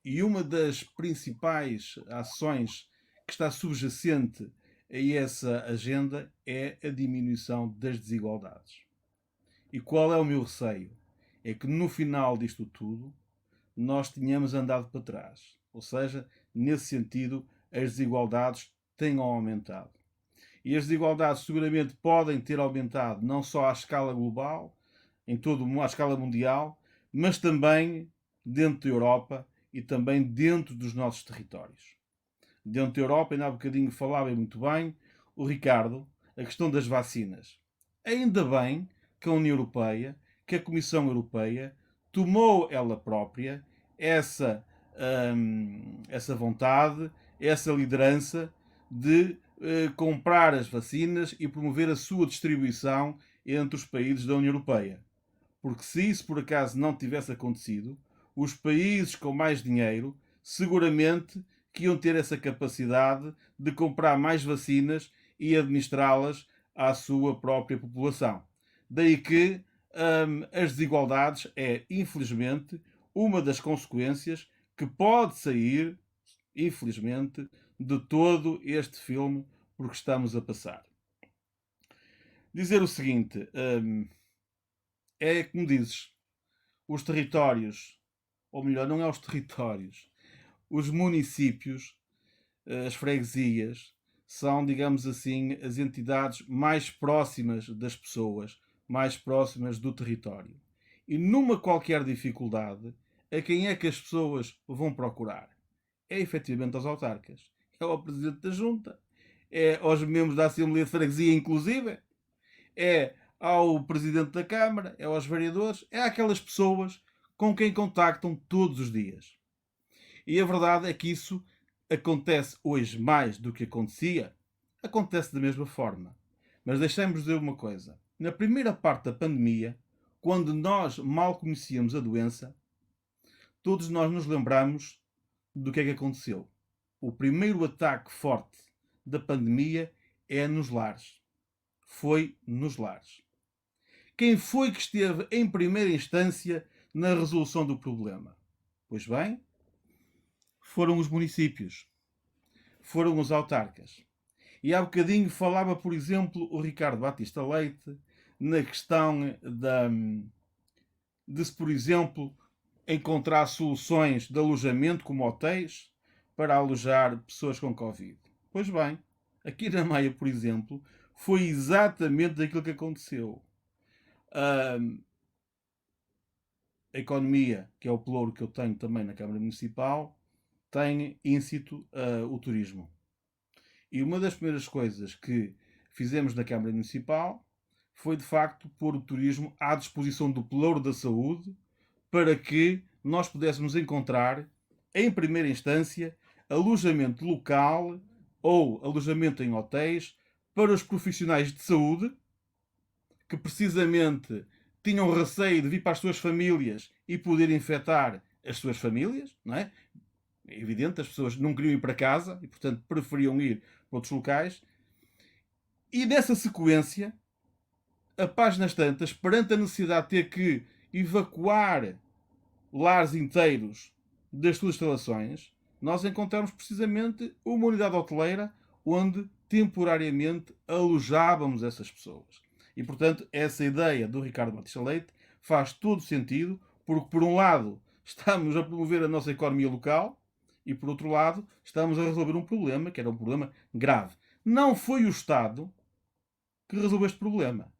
E uma das principais ações que está subjacente a essa agenda é a diminuição das desigualdades. E qual é o meu receio? É que no final disto tudo nós tínhamos andado para trás. Ou seja, nesse sentido, as desigualdades tenham aumentado. E as desigualdades seguramente podem ter aumentado não só à escala global, à escala mundial, mas também dentro da Europa e também dentro dos nossos territórios. Dentro da Europa, ainda há bocadinho falava muito bem o Ricardo, a questão das vacinas. Ainda bem que a União Europeia, que a Comissão Europeia tomou ela própria essa vontade, essa liderança de comprar as vacinas e promover a sua distribuição entre os países da União Europeia. Porque se isso por acaso não tivesse acontecido, os países com mais dinheiro seguramente que iam ter essa capacidade de comprar mais vacinas e administrá-las à sua própria população. Daí que as desigualdades é, infelizmente, uma das consequências que pode sair, infelizmente, de todo este filme por que estamos a passar. Dizer o seguinte, é como dizes, os territórios, ou melhor, não é os territórios, os municípios, as freguesias, são, digamos assim, as entidades mais próximas das pessoas, mais próximas do território. E numa qualquer dificuldade, a quem é que as pessoas vão procurar? É efetivamente aos autarcas. É ao Presidente da Junta, é aos membros da Assembleia de Freguesia, inclusive, é ao Presidente da Câmara, é aos vereadores, é àquelas pessoas com quem contactam todos os dias. E a verdade é que isso acontece hoje mais do que acontecia, acontece da mesma forma. Mas deixemos dizer uma coisa. Na primeira parte da pandemia, quando nós mal conhecíamos a doença, todos nós nos lembramos do que é que aconteceu. O primeiro ataque forte da pandemia é nos lares. Foi nos lares. Quem foi que esteve em primeira instância na resolução do problema? Pois bem, foram os municípios. Foram os autarcas. E há bocadinho falava, por exemplo, o Ricardo Batista Leite na questão de se, por exemplo, encontrar soluções de alojamento como hotéis para alojar pessoas com Covid. Pois bem, aqui na Maia, por exemplo, foi exatamente aquilo que aconteceu. A economia, que é o pelouro que eu tenho também na Câmara Municipal, tem íncito o turismo. E uma das primeiras coisas que fizemos na Câmara Municipal foi, de facto, pôr o turismo à disposição do pelouro da saúde para que nós pudéssemos encontrar, em primeira instância, alojamento local ou alojamento em hotéis para os profissionais de saúde que precisamente tinham receio de vir para as suas famílias e poder infectar as suas famílias, não é? É evidente, as pessoas não queriam ir para casa e, portanto, preferiam ir para outros locais. E nessa sequência, a páginas tantas, perante a necessidade de ter que evacuar lares inteiros das suas instalações, nós encontramos precisamente uma unidade hoteleira onde temporariamente alojávamos essas pessoas. E, portanto, essa ideia do Ricardo Batista Leite faz todo sentido, porque, por um lado, estamos a promover a nossa economia local e, por outro lado, estamos a resolver um problema que era um problema grave. Não foi o Estado que resolveu este problema.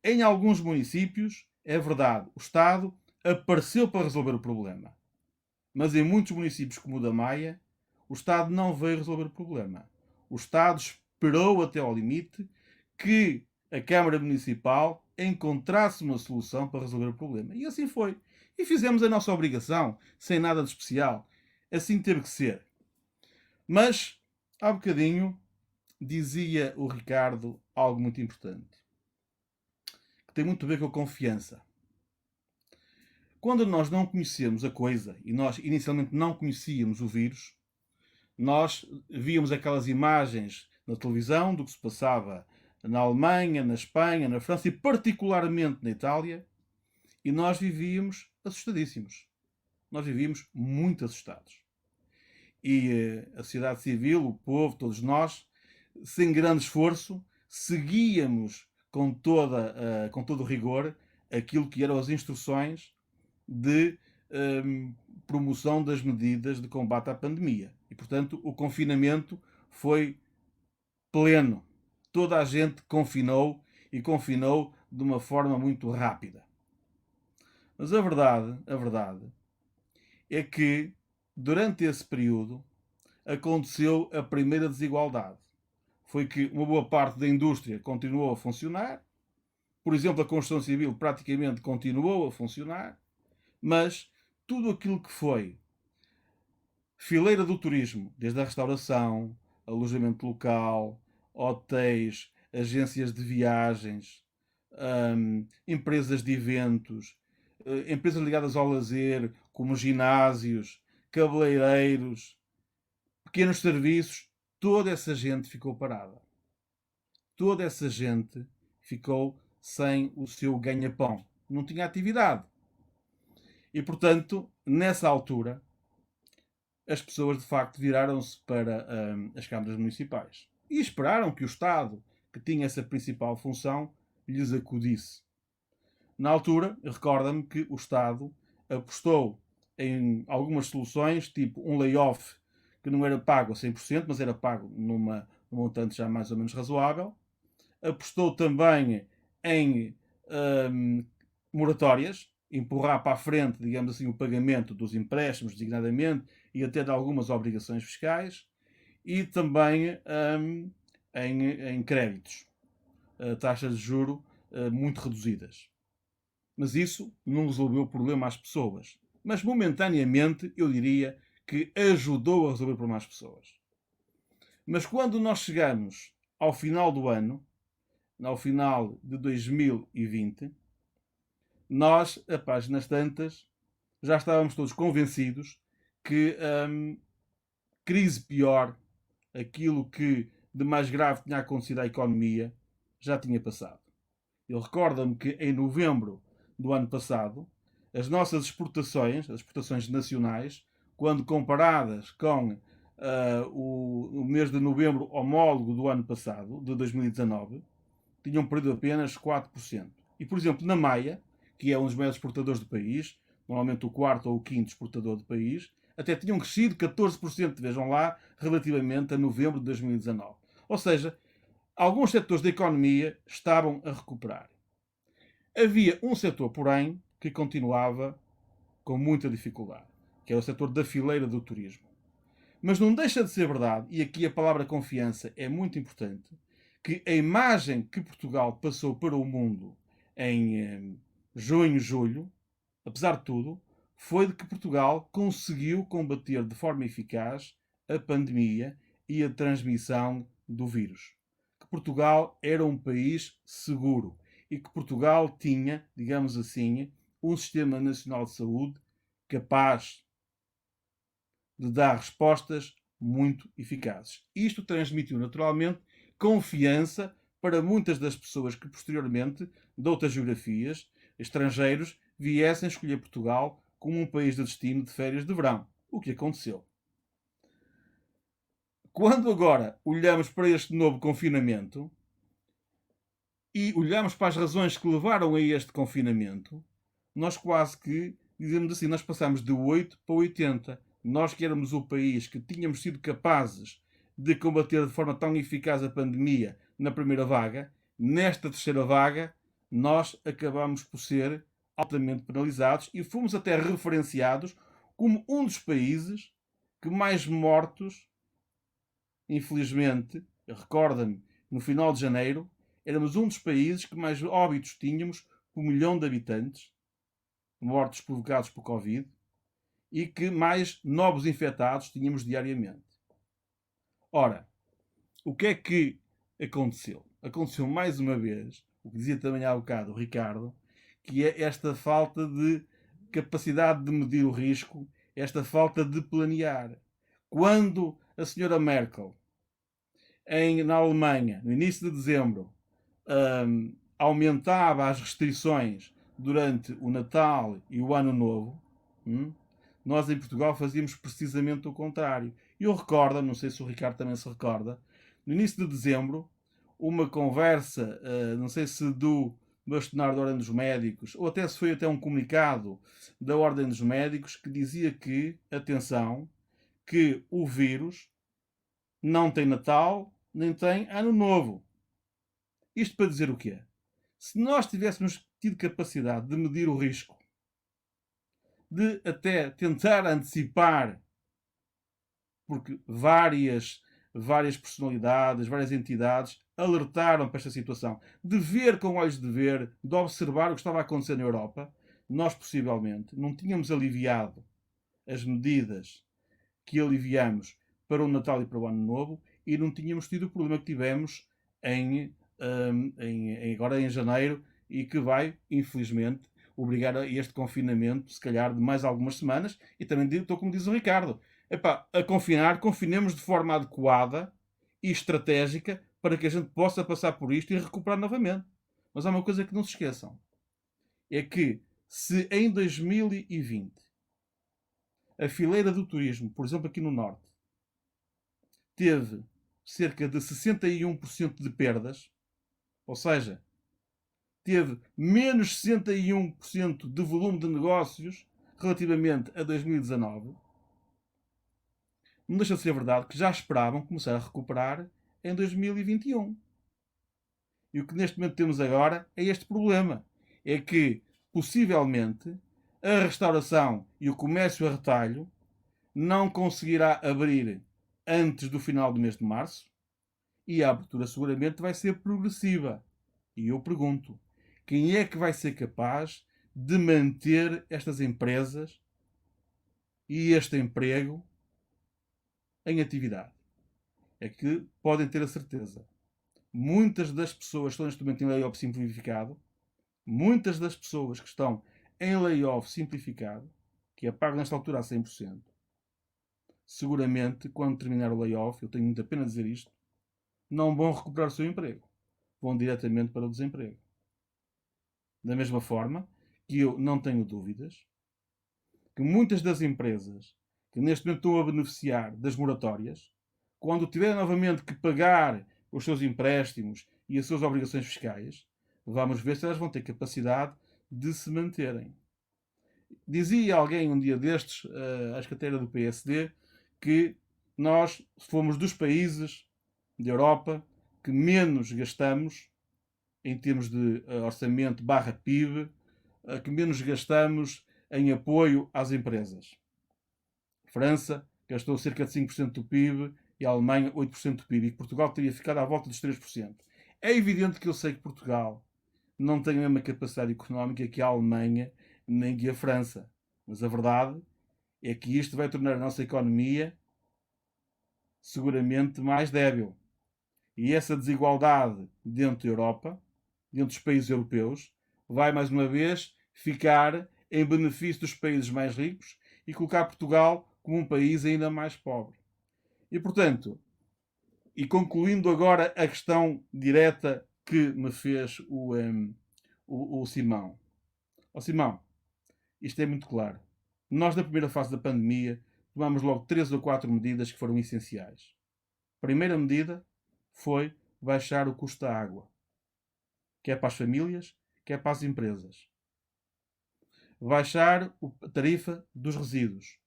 Em alguns municípios, é verdade, o Estado apareceu para resolver o problema. Mas em muitos municípios como o da Maia, o Estado não veio resolver o problema. O Estado esperou até ao limite que a Câmara Municipal encontrasse uma solução para resolver o problema. E assim foi. E fizemos a nossa obrigação, sem nada de especial. Assim teve que ser. Mas, há bocadinho, dizia o Ricardo algo muito importante, que tem muito a ver com a confiança. Quando nós não conhecemos a coisa, e nós inicialmente não conhecíamos o vírus, nós víamos aquelas imagens na televisão do que se passava na Alemanha, na Espanha, na França e particularmente na Itália, e nós vivíamos assustadíssimos. Nós vivíamos muito assustados. E a sociedade civil, o povo, todos nós, sem grande esforço, seguíamos com todo o rigor aquilo que eram as instruções de promoção das medidas de combate à pandemia. E, portanto, o confinamento foi pleno. Toda a gente confinou e confinou de uma forma muito rápida. Mas a verdade é que durante esse período aconteceu a primeira desigualdade. Foi que uma boa parte da indústria continuou a funcionar, por exemplo, a construção civil praticamente continuou a funcionar, mas tudo aquilo que foi fileira do turismo, desde a restauração, alojamento local, hotéis, agências de viagens, empresas de eventos, empresas ligadas ao lazer, como ginásios, cabeleireiros, pequenos serviços, toda essa gente ficou parada. Toda essa gente ficou sem o seu ganha-pão. Não tinha atividade. E, portanto, nessa altura, as pessoas de facto viraram-se para as câmaras municipais e esperaram que o Estado, que tinha essa principal função, lhes acudisse. Na altura, recorda-me que o Estado apostou em algumas soluções, tipo um layoff que não era pago a 100%, mas era pago num montante já mais ou menos razoável. Apostou também em moratórias, empurrar para a frente, digamos assim, o pagamento dos empréstimos, designadamente, e até de algumas obrigações fiscais, e também em créditos, taxas de juro muito reduzidas. Mas isso não resolveu o problema às pessoas. Mas momentaneamente, eu diria que ajudou a resolver o problema às pessoas. Mas quando nós chegamos ao final do ano, ao final de 2020, nós, a páginas tantas, já estávamos todos convencidos que crise pior, aquilo que de mais grave tinha acontecido à economia, já tinha passado. Eu recordo-me que em novembro do ano passado, as nossas exportações, as exportações nacionais, quando comparadas com o mês de novembro homólogo do ano passado, de 2019, tinham perdido apenas 4%. E, por exemplo, na Maia, que é um dos maiores exportadores do país, normalmente o quarto ou o quinto exportador do país, até tinham crescido 14%, vejam lá, relativamente a novembro de 2019. Ou seja, alguns setores da economia estavam a recuperar. Havia um setor, porém, que continuava com muita dificuldade, que era o setor da fileira do turismo. Mas não deixa de ser verdade, e aqui a palavra confiança é muito importante, que a imagem que Portugal passou para o mundo em junho, julho, apesar de tudo, foi de que Portugal conseguiu combater de forma eficaz a pandemia e a transmissão do vírus. Que Portugal era um país seguro e que Portugal tinha, digamos assim, um sistema nacional de saúde capaz de dar respostas muito eficazes. Isto transmitiu naturalmente confiança para muitas das pessoas que posteriormente, de outras geografias, estrangeiros, viessem escolher Portugal como um país de destino de férias de verão. O que aconteceu. quando agora olhamos para este novo confinamento e olhamos para as razões que levaram a este confinamento, nós quase que, dizemos assim, nós passamos de 8 para 80. Nós que éramos o país que tínhamos sido capazes de combater de forma tão eficaz a pandemia na primeira vaga, nesta terceira vaga, nós acabamos por ser altamente penalizados e fomos até referenciados como um dos países que mais mortos, infelizmente, recorda-me, no final de janeiro, éramos um dos países que mais óbitos tínhamos por 1 milhão de habitantes, mortos provocados por Covid, e que mais novos infectados tínhamos diariamente. Ora, o que é que aconteceu? Aconteceu mais uma vez, o que dizia também há bocado o Ricardo, que é esta falta de capacidade de medir o risco, esta falta de planear. Quando a senhora Merkel, na Alemanha, no início de dezembro, aumentava as restrições durante o Natal e o Ano Novo, nós em Portugal fazíamos precisamente o contrário. E eu recordo, não sei se o Ricardo também se recorda, no início de dezembro, uma conversa, não sei se do bastonário da Ordem dos Médicos, ou até se foi até um comunicado da Ordem dos Médicos, que dizia que, atenção, que o vírus não tem Natal, nem tem Ano Novo. Isto para dizer o quê? Se nós tivéssemos tido capacidade de medir o risco, de até tentar antecipar, porque várias personalidades, várias entidades alertaram para esta situação, de ver com olhos de ver, de observar o que estava a acontecer na Europa, nós possivelmente não tínhamos aliviado as medidas que aliviamos para o Natal e para o Ano Novo e não tínhamos tido o problema que tivemos agora em janeiro e que vai, infelizmente, obrigar a este confinamento, se calhar, de mais algumas semanas. E também estou como diz o Ricardo. A confinemos de forma adequada e estratégica para que a gente possa passar por isto e recuperar novamente. Mas há uma coisa que não se esqueçam. É que se em 2020 a fileira do turismo, por exemplo aqui no Norte, teve cerca de 61% de perdas, ou seja, teve menos 61% de volume de negócios relativamente a 2019, não deixa de ser verdade que já esperavam começar a recuperar em 2021. E o que neste momento temos agora é este problema. É que, possivelmente, a restauração e o comércio a retalho não conseguirá abrir antes do final do mês de março e a abertura seguramente vai ser progressiva. E eu pergunto, quem é que vai ser capaz de manter estas empresas e este emprego em atividade? É que podem ter a certeza. Muitas das pessoas que estão neste momento em layoff simplificado, muitas das pessoas que estão em layoff simplificado, que é pago nesta altura a 100%, seguramente, quando terminar o layoff, eu tenho muita pena dizer isto, não vão recuperar o seu emprego. Vão diretamente para o desemprego. Da mesma forma que eu não tenho dúvidas que muitas das empresas que neste momento estão a beneficiar das moratórias, quando tiverem novamente que pagar os seus empréstimos e as suas obrigações fiscais, vamos ver se elas vão ter capacidade de se manterem. Dizia alguém um dia destes, acho que até era do PSD, que nós fomos dos países da Europa que menos gastamos em termos de orçamento / PIB, que menos gastamos em apoio às empresas. A França gastou cerca de 5% do PIB e a Alemanha 8% do PIB, e Portugal teria ficado à volta dos 3%. É evidente que eu sei que Portugal não tem a mesma capacidade económica que a Alemanha nem que a França, mas a verdade é que isto vai tornar a nossa economia seguramente mais débil. E essa desigualdade dentro da Europa, dentro dos países europeus, vai mais uma vez ficar em benefício dos países mais ricos e colocar Portugal como um país ainda mais pobre. E, portanto, e concluindo agora a questão direta que me fez o Simão. Simão, isto é muito claro. Nós, na primeira fase da pandemia, tomámos logo 3 ou 4 medidas que foram essenciais. Primeira medida foi baixar o custo da água, quer para as famílias, quer para as empresas. Baixar a tarifa dos resíduos.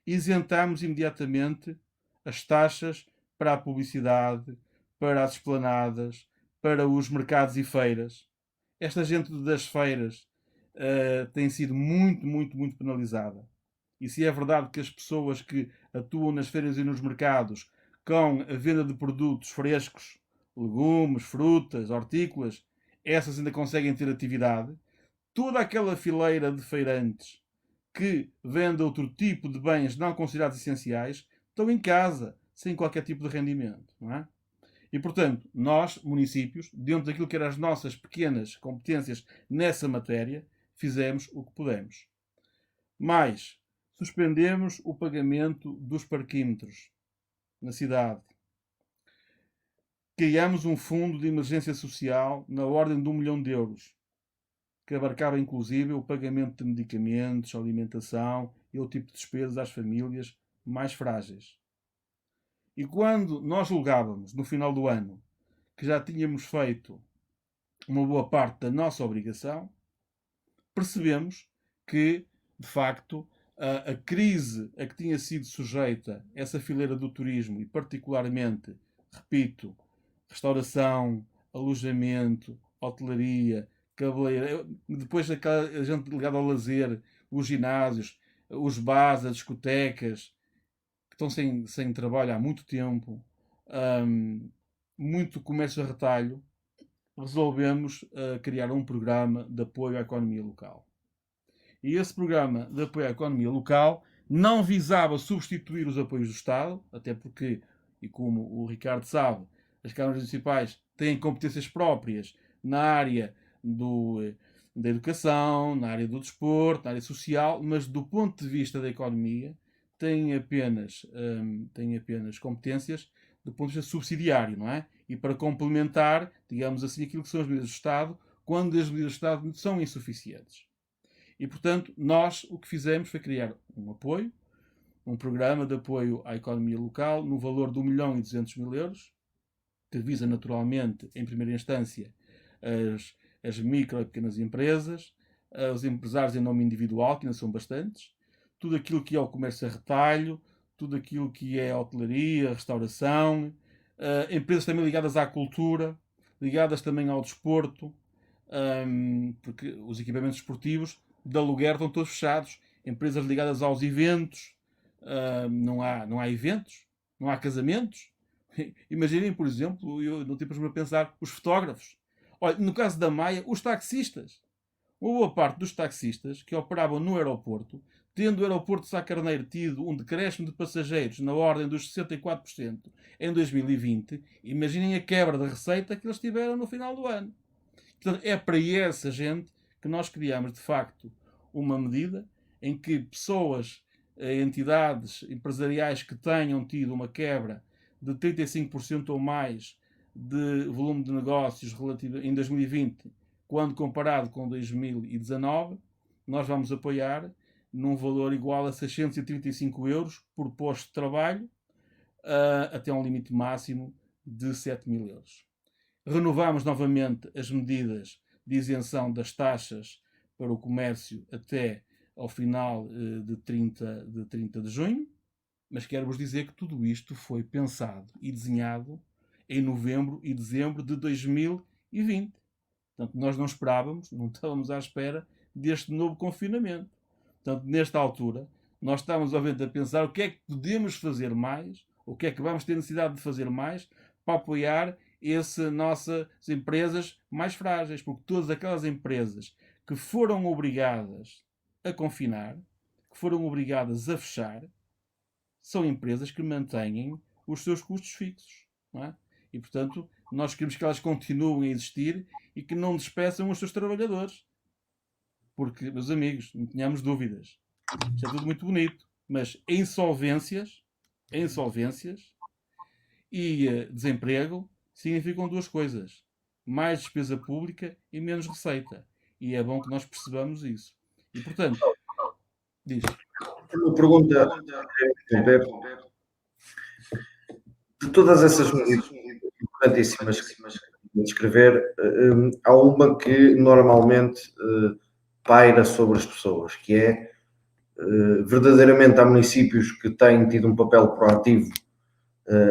Isentámos imediatamente as taxas para a publicidade, para as esplanadas, para os mercados e feiras. Esta gente das feiras tem sido muito penalizada. E se é verdade que as pessoas que atuam nas feiras e nos mercados com a venda de produtos frescos, legumes, frutas, hortícolas, essas ainda conseguem ter atividade, toda aquela fileira de feirantes que vendem outro tipo de bens não considerados essenciais estão em casa, sem qualquer tipo de rendimento, não é? E, portanto, nós, municípios, dentro daquilo que eram as nossas pequenas competências nessa matéria, fizemos o que pudemos. Mais, suspendemos o pagamento dos parquímetros na cidade. Criamos um fundo de emergência social na ordem de 1 milhão de euros, que abarcava inclusive o pagamento de medicamentos, alimentação e outro tipo de despesas às famílias mais frágeis. E quando nós julgávamos, no final do ano, que já tínhamos feito uma boa parte da nossa obrigação, percebemos que, de facto, a crise a que tinha sido sujeita essa fileira do turismo e, particularmente, repito, restauração, alojamento, hotelaria, cabeleireiro, depois a gente ligada ao lazer, os ginásios, os bares, as discotecas, que estão sem trabalho há muito tempo, muito comércio a retalho, resolvemos criar um programa de apoio à economia local. E esse programa de apoio à economia local não visava substituir os apoios do Estado, até porque, e como o Ricardo sabe, as câmaras municipais têm competências próprias na área da educação, na área do desporto, na área social, mas do ponto de vista da economia têm apenas competências do ponto de vista subsidiário, não é? E para complementar, digamos assim, aquilo que são as medidas do Estado, quando as medidas do Estado são insuficientes. E, portanto, nós o que fizemos foi criar um apoio, um programa de apoio à economia local, no valor de 1.200.000 euros, que visa naturalmente, em primeira instância, as micro e pequenas empresas, os empresários em nome individual, que ainda são bastantes, tudo aquilo que é o comércio a retalho, tudo aquilo que é a hotelaria, a restauração, empresas também ligadas à cultura, ligadas também ao desporto, porque os equipamentos esportivos de aluguer estão todos fechados, empresas ligadas aos eventos, não há eventos, não há casamentos. Imaginem, por exemplo, eu não tenho para pensar, os fotógrafos. Olha, no caso da Maia, os taxistas. Uma boa parte dos taxistas que operavam no aeroporto, tendo o aeroporto de Sá Carneiro tido um decréscimo de passageiros na ordem dos 64% em 2020, imaginem a quebra de receita que eles tiveram no final do ano. Portanto, é para essa gente que nós criamos, de facto, uma medida em que pessoas, entidades empresariais que tenham tido uma quebra de 35% ou mais de volume de negócios relativo em 2020, quando comparado com 2019, nós vamos apoiar num valor igual a 635 euros por posto de trabalho, até um limite máximo de 7.000 euros. Renovamos novamente as medidas de isenção das taxas para o comércio até ao final de 30 de junho, mas quero-vos dizer que tudo isto foi pensado e desenhado em novembro e dezembro de 2020. Portanto, nós não esperávamos, não estávamos à espera deste novo confinamento. Portanto, nesta altura, nós estávamos obviamente a pensar o que é que podemos fazer mais, o que é que vamos ter necessidade de fazer mais para apoiar nossas empresas mais frágeis, porque todas aquelas empresas que foram obrigadas a confinar, que foram obrigadas a fechar, são empresas que mantêm os seus custos fixos, não é? E, portanto, nós queremos que elas continuem a existir e que não despeçam os seus trabalhadores. Porque, meus amigos, não tenhamos dúvidas. Isto é tudo muito bonito. Mas insolvências e desemprego significam duas coisas. Mais despesa pública e menos receita. E é bom que nós percebamos isso. E, portanto, diz. Uma pergunta. De todas essas medidas importantíssimas que descrever, há uma que normalmente paira sobre as pessoas, que é verdadeiramente há municípios que têm tido um papel proativo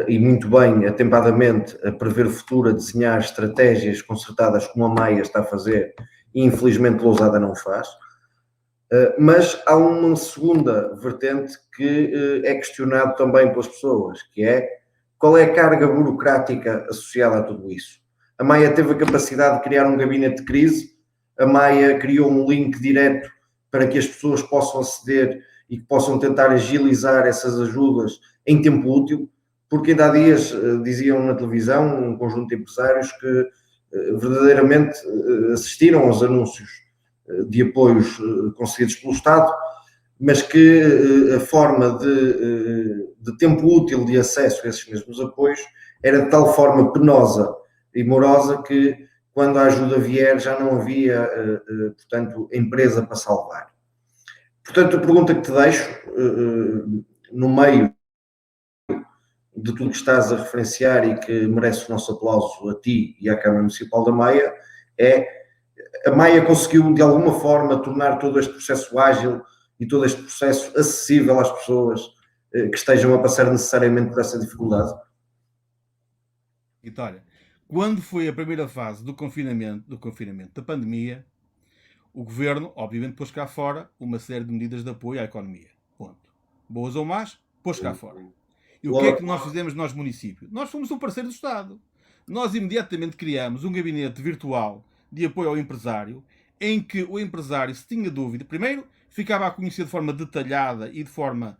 e muito bem, atempadamente, a prever o futuro, a desenhar estratégias concertadas como a Maia está a fazer e infelizmente Lousada não faz. Mas há uma segunda vertente que é questionado também pelas pessoas, que é qual é a carga burocrática associada a tudo isso. A Maia teve a capacidade de criar um gabinete de crise, a Maia criou um link direto para que as pessoas possam aceder e que possam tentar agilizar essas ajudas em tempo útil, porque ainda há dias diziam na televisão um conjunto de empresários que verdadeiramente assistiram aos anúncios de apoios concedidos pelo Estado, mas que a forma de tempo útil de acesso a esses mesmos apoios era de tal forma penosa e morosa que quando a ajuda vier já não havia, portanto, empresa para salvar. Portanto, a pergunta que te deixo, no meio de tudo que estás a referenciar e que merece o nosso aplauso a ti e à Câmara Municipal da Maia, é: a Maia conseguiu de alguma forma tornar todo este processo ágil e todo este processo acessível às pessoas que estejam a passar necessariamente por essa dificuldade? Vitória, quando foi a primeira fase do confinamento da pandemia, o governo, obviamente, pôs cá fora uma série de medidas de apoio à economia. Ponto. Boas ou más, pôs cá fora. E o que é que nós fizemos nós, município? Nós fomos um parceiro do Estado. Nós imediatamente criamos um gabinete virtual de apoio ao empresário, em que o empresário, se tinha dúvida, primeiro ficava a conhecer de forma detalhada e de forma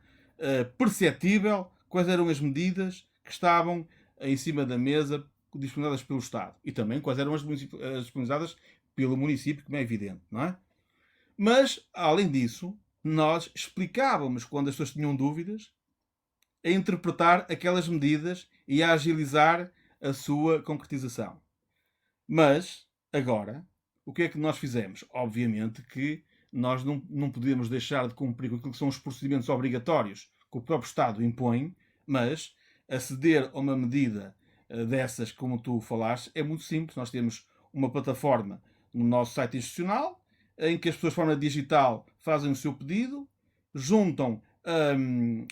perceptível quais eram as medidas que estavam em cima da mesa disponibilizadas pelo Estado. E também quais eram as disponibilizadas pelo município, como é evidente, não é? Mas, além disso, nós explicávamos, quando as pessoas tinham dúvidas, a interpretar aquelas medidas e a agilizar a sua concretização. Mas, agora, o que é que nós fizemos? Obviamente que nós não podemos deixar de cumprir com aquilo que são os procedimentos obrigatórios que o próprio Estado impõe, mas aceder a uma medida dessas, como tu falaste, é muito simples. Nós temos uma plataforma no nosso site institucional em que as pessoas de forma digital fazem o seu pedido, juntam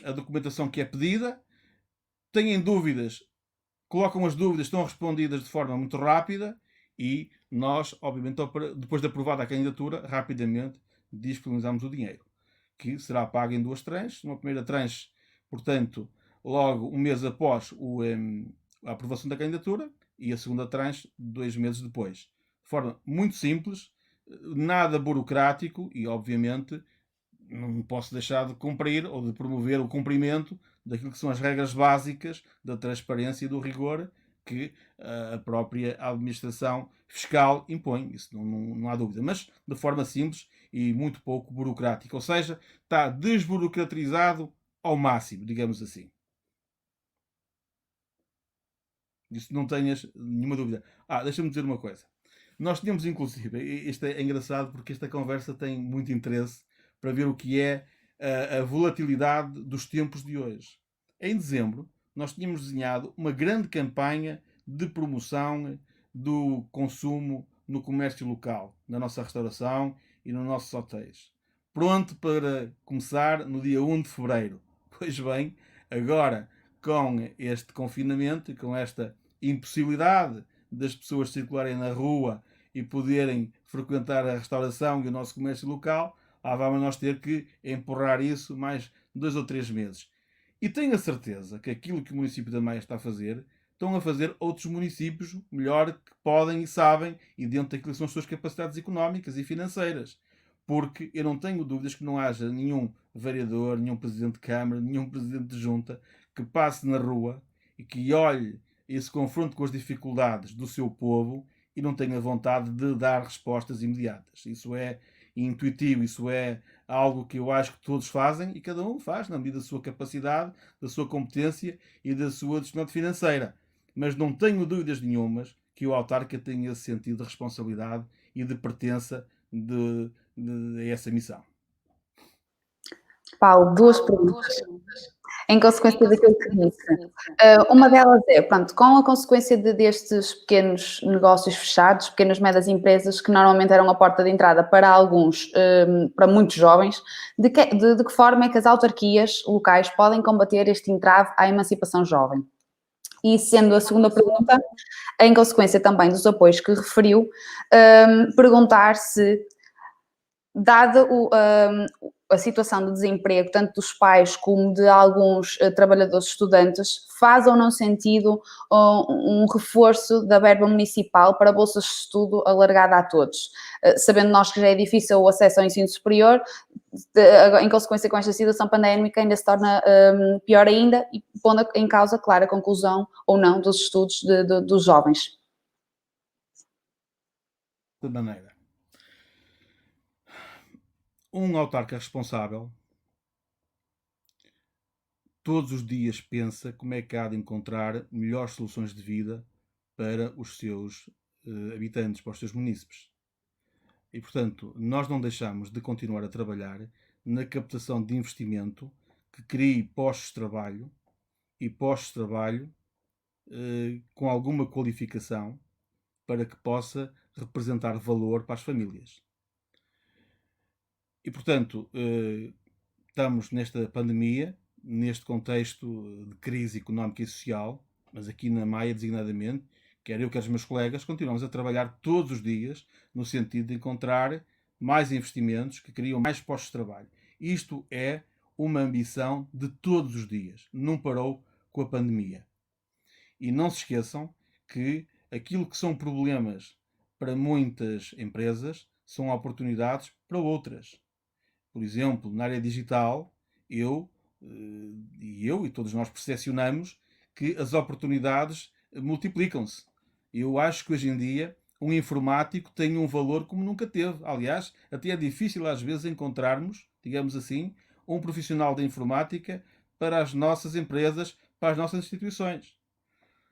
a documentação que é pedida, têm dúvidas, colocam as dúvidas, estão respondidas de forma muito rápida e nós, obviamente, depois de aprovada a candidatura, rapidamente disponibilizamos o dinheiro, que será pago em 2 tranches. Uma primeira tranche, portanto, logo um mês após a aprovação da candidatura, e a segunda tranche 2 meses depois. De forma muito simples, nada burocrático e, obviamente, não posso deixar de cumprir ou de promover o cumprimento daquilo que são as regras básicas da transparência e do rigor que a própria administração fiscal impõe. Isso não há dúvida. Mas de forma simples e muito pouco burocrática. Ou seja, está desburocratizado ao máximo, digamos assim. Isso não tenhas nenhuma dúvida. Deixa-me dizer uma coisa. Nós tínhamos, inclusive, isto é engraçado porque esta conversa tem muito interesse para ver o que é a volatilidade dos tempos de hoje. Em dezembro, nós tínhamos desenhado uma grande campanha de promoção do consumo no comércio local, na nossa restauração e nos nossos hotéis. Pronto para começar no dia 1 de fevereiro. Pois bem, agora com este confinamento e com esta impossibilidade das pessoas circularem na rua e poderem frequentar a restauração e o nosso comércio local, vamos nós ter que empurrar isso mais 2 ou 3 meses. E tenho a certeza que aquilo que o município da Maia está a fazer, estão a fazer outros municípios melhor que podem e sabem, e dentro daquilo que são as suas capacidades económicas e financeiras. Porque eu não tenho dúvidas que não haja nenhum vereador, nenhum presidente de Câmara, nenhum presidente de Junta que passe na rua e que olhe esse confronto com as dificuldades do seu povo e não tenha vontade de dar respostas imediatas. Isso é intuitivo, isso é algo que eu acho que todos fazem e cada um faz na medida da sua capacidade, da sua competência e da sua disponibilidade financeira. Mas não tenho dúvidas nenhumas que o autarca tenha esse sentido de responsabilidade e de pertença a essa missão. Paulo, 2 perguntas. em consequência daquilo que disse. Uma delas é, pronto, com a consequência destes pequenos negócios fechados, pequenas médias empresas, que normalmente eram a porta de entrada para alguns, para muitos jovens, de que forma é que as autarquias locais podem combater este entrave à emancipação jovem? E sendo a segunda pergunta, em consequência também dos apoios que referiu, perguntar se, dada a situação de desemprego, tanto dos pais como de alguns trabalhadores estudantes, faz ou não sentido um reforço da verba municipal para bolsas de estudo alargada a todos? Sabendo nós que já é difícil o acesso ao ensino superior, em consequência com esta situação pandémica ainda se torna pior ainda, e pondo em causa, claro, a conclusão ou não dos estudos dos jovens. De maneira. Um autarca responsável todos os dias pensa como é que há de encontrar melhores soluções de vida para os seus habitantes, para os seus munícipes. E, portanto, nós não deixamos de continuar a trabalhar na captação de investimento que crie postos de trabalho e postos de trabalho com alguma qualificação para que possa representar valor para as famílias. E, portanto, estamos nesta pandemia, neste contexto de crise económica e social, mas aqui na Maia, designadamente, quer eu, quer os meus colegas, continuamos a trabalhar todos os dias no sentido de encontrar mais investimentos que criam mais postos de trabalho. Isto é uma ambição de todos os dias, não parou com a pandemia. E não se esqueçam que aquilo que são problemas para muitas empresas são oportunidades para outras. Por exemplo, na área digital, eu e todos nós percepcionamos que as oportunidades multiplicam-se. Eu acho que hoje em dia um informático tem um valor como nunca teve. Aliás, até é difícil às vezes encontrarmos, digamos assim, um profissional da informática para as nossas empresas, para as nossas instituições.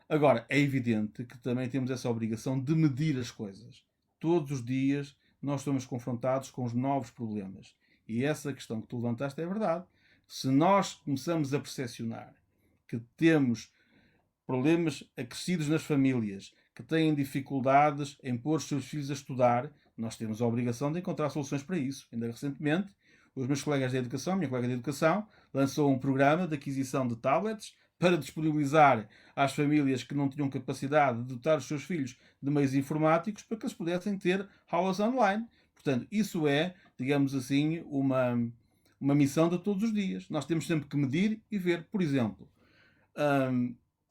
Agora, é evidente que também temos essa obrigação de medir as coisas. Todos os dias nós somos confrontados com os novos problemas. E essa questão que tu levantaste é verdade. Se nós começamos a percepcionar que temos problemas acrescidos nas famílias, que têm dificuldades em pôr os seus filhos a estudar, nós temos a obrigação de encontrar soluções para isso. Ainda recentemente, os meus colegas de educação, a minha colega de educação, lançou um programa de aquisição de tablets para disponibilizar às famílias que não tinham capacidade de dotar os seus filhos de meios informáticos para que eles pudessem ter aulas online. Portanto, isso é, digamos assim, uma missão de todos os dias. Nós temos sempre que medir e ver. Por exemplo,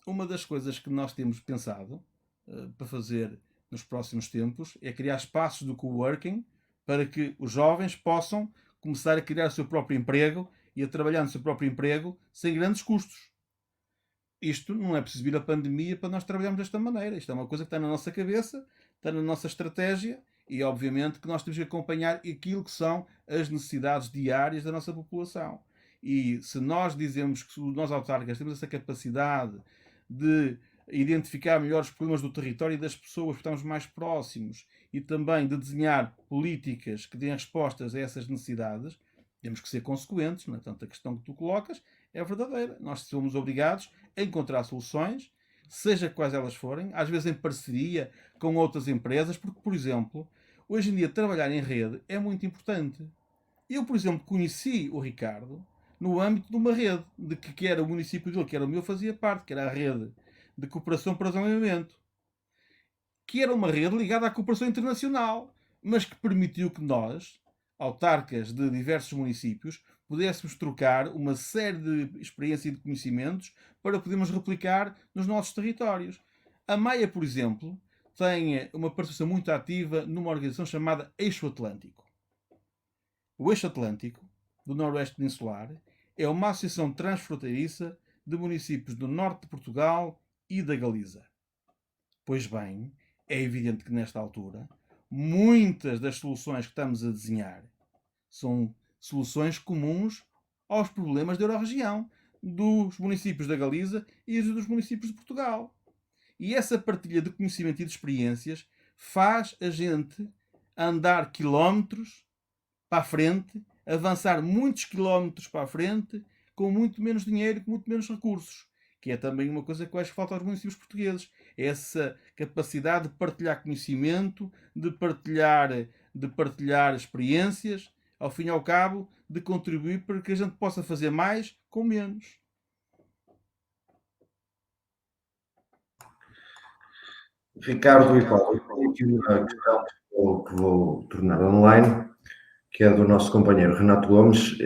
uma das coisas que nós temos pensado para fazer nos próximos tempos é criar espaços de coworking para que os jovens possam começar a criar o seu próprio emprego e a trabalhar no seu próprio emprego sem grandes custos. Isto não é preciso vir a pandemia para nós trabalharmos desta maneira. Isto é uma coisa que está na nossa cabeça, está na nossa estratégia e, obviamente, que nós temos que acompanhar aquilo que são as necessidades diárias da nossa população. E se nós dizemos que nós autarcas temos essa capacidade de identificar melhor os problemas do território e das pessoas, porque estamos mais próximos, e também de desenhar políticas que deem respostas a essas necessidades, temos que ser consequentes. Não é? Portanto, a questão que tu colocas é verdadeira. Nós somos obrigados a encontrar soluções, seja quais elas forem, às vezes em parceria com outras empresas, porque, por exemplo, hoje em dia trabalhar em rede é muito importante. Eu, por exemplo, conheci o Ricardo no âmbito de uma rede, de que era o município dele, que era o meu, fazia parte, que era a rede de cooperação para o desenvolvimento, que era uma rede ligada à cooperação internacional, mas que permitiu que nós, autarcas de diversos municípios, pudéssemos trocar uma série de experiência e de conhecimentos para podermos replicar nos nossos territórios. A Maia, por exemplo, tem uma participação muito ativa numa organização chamada Eixo Atlântico. O Eixo Atlântico, do Noroeste Peninsular, é uma associação transfronteiriça de municípios do norte de Portugal e da Galiza. Pois bem, é evidente que nesta altura, muitas das soluções que estamos a desenhar são soluções comuns aos problemas da Eurorregião, dos municípios da Galiza e dos municípios de Portugal. E essa partilha de conhecimento e de experiências faz a gente andar quilómetros para a frente, avançar muitos quilómetros para a frente, com muito menos dinheiro, com muito menos recursos, que é também uma coisa que eu acho que falta aos municípios portugueses. É essa capacidade de partilhar conhecimento, de partilhar experiências, ao fim e ao cabo, de contribuir para que a gente possa fazer mais com menos. Ricardo e Paulo, tenho aqui uma questão que vou tornar online, que é do nosso companheiro Renato Gomes,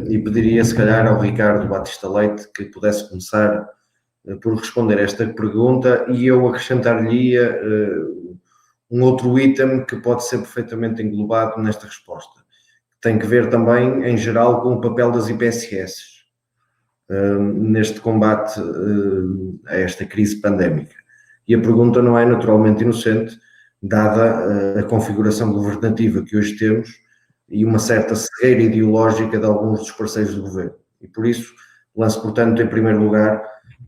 e pediria se calhar ao Ricardo Batista Leite que pudesse começar por responder esta pergunta e eu acrescentar-lhe um outro item que pode ser perfeitamente englobado nesta resposta. Tem que ver também, em geral, com o papel das IPSS neste combate a esta crise pandémica. E a pergunta não é naturalmente inocente, dada a configuração governativa que hoje temos e uma certa cegueira ideológica de alguns dos parceiros do governo. E por isso, lanço, portanto, em primeiro lugar,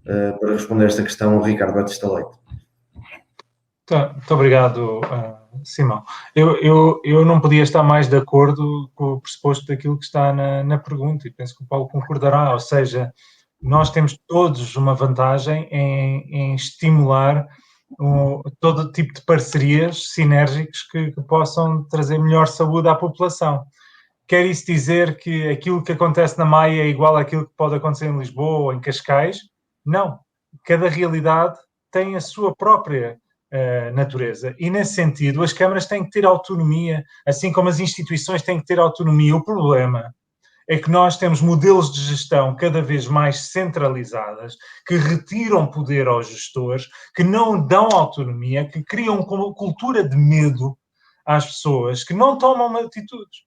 para responder esta questão, o Ricardo Batista Leite. Muito obrigado, Simão. Eu não podia estar mais de acordo com o pressuposto daquilo que está na pergunta, e penso que o Paulo concordará, ou seja, nós temos todos uma vantagem em estimular todo tipo de parcerias sinérgicas que possam trazer melhor saúde à população. Quer isso dizer que aquilo que acontece na Maia é igual àquilo que pode acontecer em Lisboa ou em Cascais? Não. Cada realidade tem a sua própria natureza. E, nesse sentido, as câmaras têm que ter autonomia, assim como as instituições têm que ter autonomia. O problema é que nós temos modelos de gestão cada vez mais centralizadas, que retiram poder aos gestores, que não dão autonomia, que criam uma cultura de medo às pessoas, que não tomam atitudes.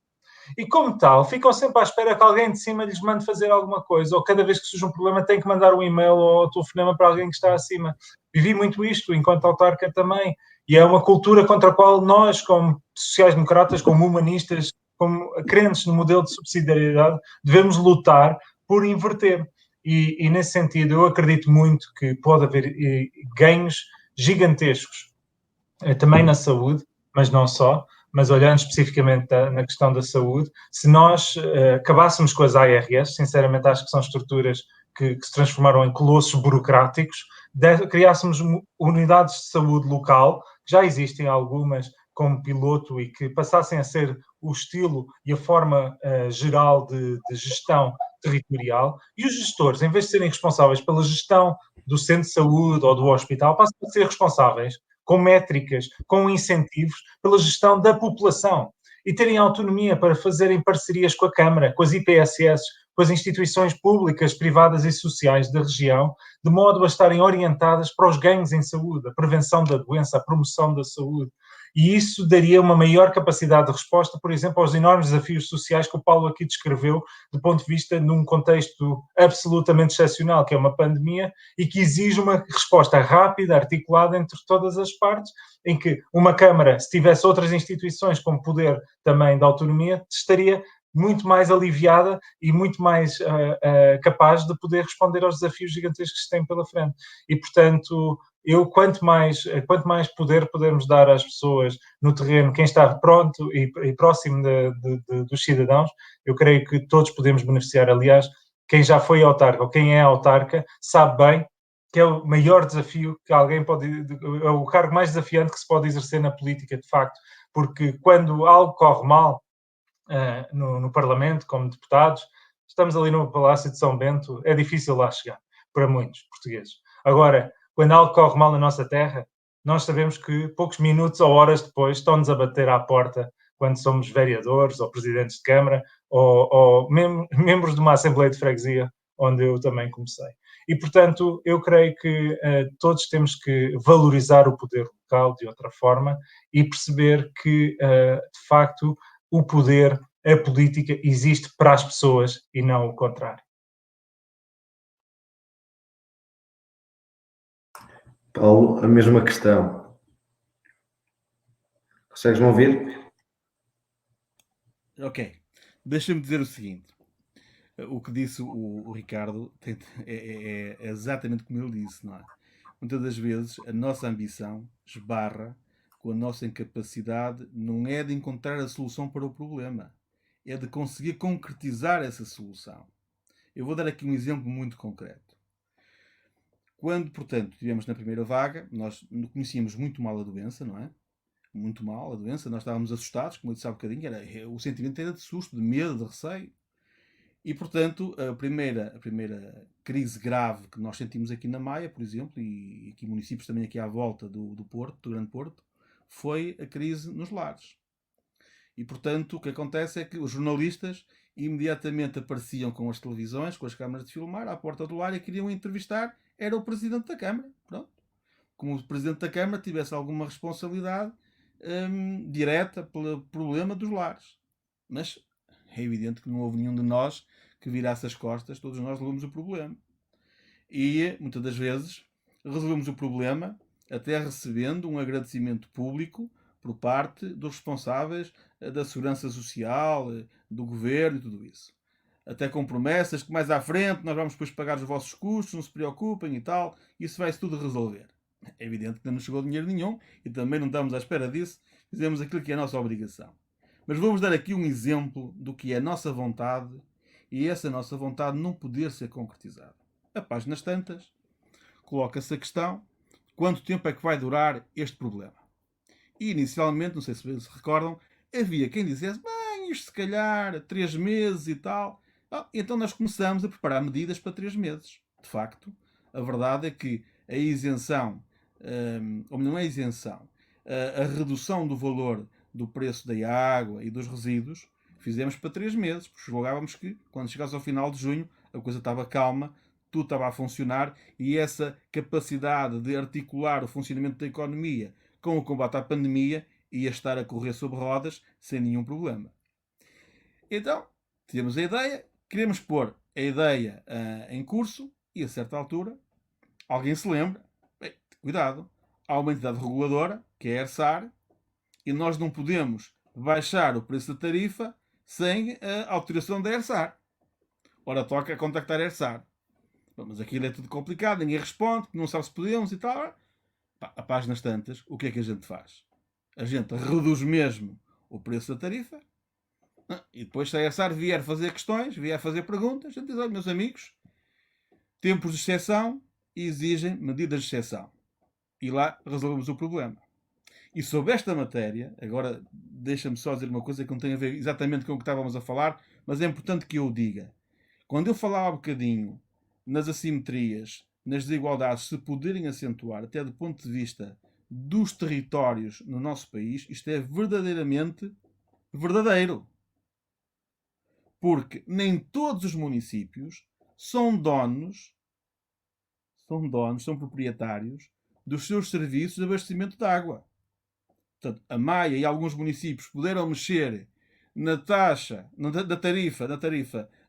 E, como tal, ficam sempre à espera que alguém de cima lhes mande fazer alguma coisa, ou cada vez que surge um problema têm que mandar um e-mail ou telefonema para alguém que está acima. Vivi muito isto, enquanto autarca também, e é uma cultura contra a qual nós, como sociais-democratas, como humanistas, como crentes no modelo de subsidiariedade, devemos lutar por inverter. E nesse sentido, eu acredito muito que pode haver ganhos gigantescos, também na saúde, mas não só, mas olhando especificamente na questão da saúde, se nós acabássemos com as ARS, sinceramente acho que são estruturas que se transformaram em colossos burocráticos, criássemos unidades de saúde local, que já existem algumas como piloto e que passassem a ser o estilo e a forma geral de gestão territorial, e os gestores, em vez de serem responsáveis pela gestão do centro de saúde ou do hospital, passam a ser responsáveis com métricas, com incentivos, pela gestão da população e terem autonomia para fazerem parcerias com a Câmara, com as IPSS, com as instituições públicas, privadas e sociais da região, de modo a estarem orientadas para os ganhos em saúde, a prevenção da doença, a promoção da saúde. E isso daria uma maior capacidade de resposta, por exemplo, aos enormes desafios sociais que o Paulo aqui descreveu, do ponto de vista num contexto absolutamente excepcional, que é uma pandemia, e que exige uma resposta rápida, articulada entre todas as partes, em que uma Câmara, se tivesse outras instituições com poder também de autonomia, estaria muito mais aliviada e muito mais capaz de poder responder aos desafios gigantescos que têm pela frente. E, portanto, quanto mais poder pudermos dar às pessoas no terreno, quem está pronto e próximo dos cidadãos, eu creio que todos podemos beneficiar. Aliás, quem já foi autarca ou quem é autarca sabe bem que é o maior desafio que alguém pode, é o cargo mais desafiante que se pode exercer na política, de facto, porque quando algo corre mal no Parlamento, como deputados, estamos ali no Palácio de São Bento, é difícil lá chegar, para muitos portugueses. Agora, quando algo corre mal na nossa terra, nós sabemos que poucos minutos ou horas depois estão-nos a bater à porta quando somos vereadores ou presidentes de Câmara ou membros de uma Assembleia de Freguesia, onde eu também comecei. E, portanto, eu creio que todos temos que valorizar o poder local de outra forma e perceber que, de facto, o poder, a política, existe para as pessoas e não o contrário. Paulo, a mesma questão. Consegues-me ouvir? Ok. Deixa-me dizer o seguinte. O que disse o Ricardo é exatamente como ele disse, não é? Muitas das vezes a nossa ambição esbarra com a nossa incapacidade, não é de encontrar a solução para o problema, é de conseguir concretizar essa solução. Eu vou dar aqui um exemplo muito concreto. Quando, portanto, tivemos na primeira vaga, nós conhecíamos muito mal a doença, não é? Muito mal a doença, nós estávamos assustados, como eu disse há bocadinho, o sentimento era de susto, de medo, de receio. E, portanto, a primeira crise grave que nós sentimos aqui na Maia, por exemplo, e aqui municípios também aqui à volta do Porto, do Grande Porto, foi a crise nos lares. E, portanto, o que acontece é que os jornalistas imediatamente apareciam com as televisões, com as câmaras de filmar, à porta do lar e queriam entrevistar, era o Presidente da Câmara. Pronto. Como o Presidente da Câmara tivesse alguma responsabilidade direta pelo problema dos lares. Mas é evidente que não houve nenhum de nós que virasse as costas, todos nós resolvemos o problema. E, muitas das vezes, resolvemos o problema até recebendo um agradecimento público por parte dos responsáveis da Segurança Social, do Governo e tudo isso. Até com promessas que mais à frente nós vamos depois pagar os vossos custos, não se preocupem e tal, isso vai-se tudo resolver. É evidente que não nos chegou dinheiro nenhum e também não estamos à espera disso, fizemos aquilo que é a nossa obrigação. Mas vou-vos dar aqui um exemplo do que é a nossa vontade e essa nossa vontade não poder ser concretizada. A páginas tantas, coloca-se a questão: quanto tempo é que vai durar este problema? E inicialmente, não sei se se recordam, havia quem dissesse, bem, isto se calhar 3 meses e tal. Então nós começamos a preparar medidas para 3 meses. De facto, a verdade é que a isenção, ou não é a isenção, a redução do valor do preço da água e dos resíduos, fizemos para 3 meses, porque julgávamos que, quando chegasse ao final de junho, a coisa estava calma, tudo estava a funcionar e essa capacidade de articular o funcionamento da economia com o combate à pandemia ia estar a correr sobre rodas sem nenhum problema. Então, tínhamos a ideia, queremos pôr a ideia em curso e a certa altura alguém se lembra, bem, cuidado, há uma entidade reguladora, que é a ERSAR, e nós não podemos baixar o preço da tarifa sem a autorização da ERSAR. Ora, toca a contactar a ERSAR. Mas aquilo é tudo complicado, ninguém responde, não sabe se podemos e tal. A páginas tantas, o que é que a gente faz? A gente reduz mesmo o preço da tarifa e depois, se a ERSAR vier fazer questões, vier fazer perguntas, a gente diz, olha, meus amigos, tempos de exceção exigem medidas de exceção. E lá resolvemos o problema. E sobre esta matéria, agora deixa-me só dizer uma coisa que não tem a ver exatamente com o que estávamos a falar, mas é importante que eu o diga. Quando eu falava há bocadinho nas assimetrias, nas desigualdades se poderem acentuar até do ponto de vista dos territórios no nosso país, isto é verdadeiramente verdadeiro. Porque nem todos os municípios são proprietários dos seus serviços de abastecimento de água. Portanto, a Maia e alguns municípios puderam mexer na taxa, na tarifa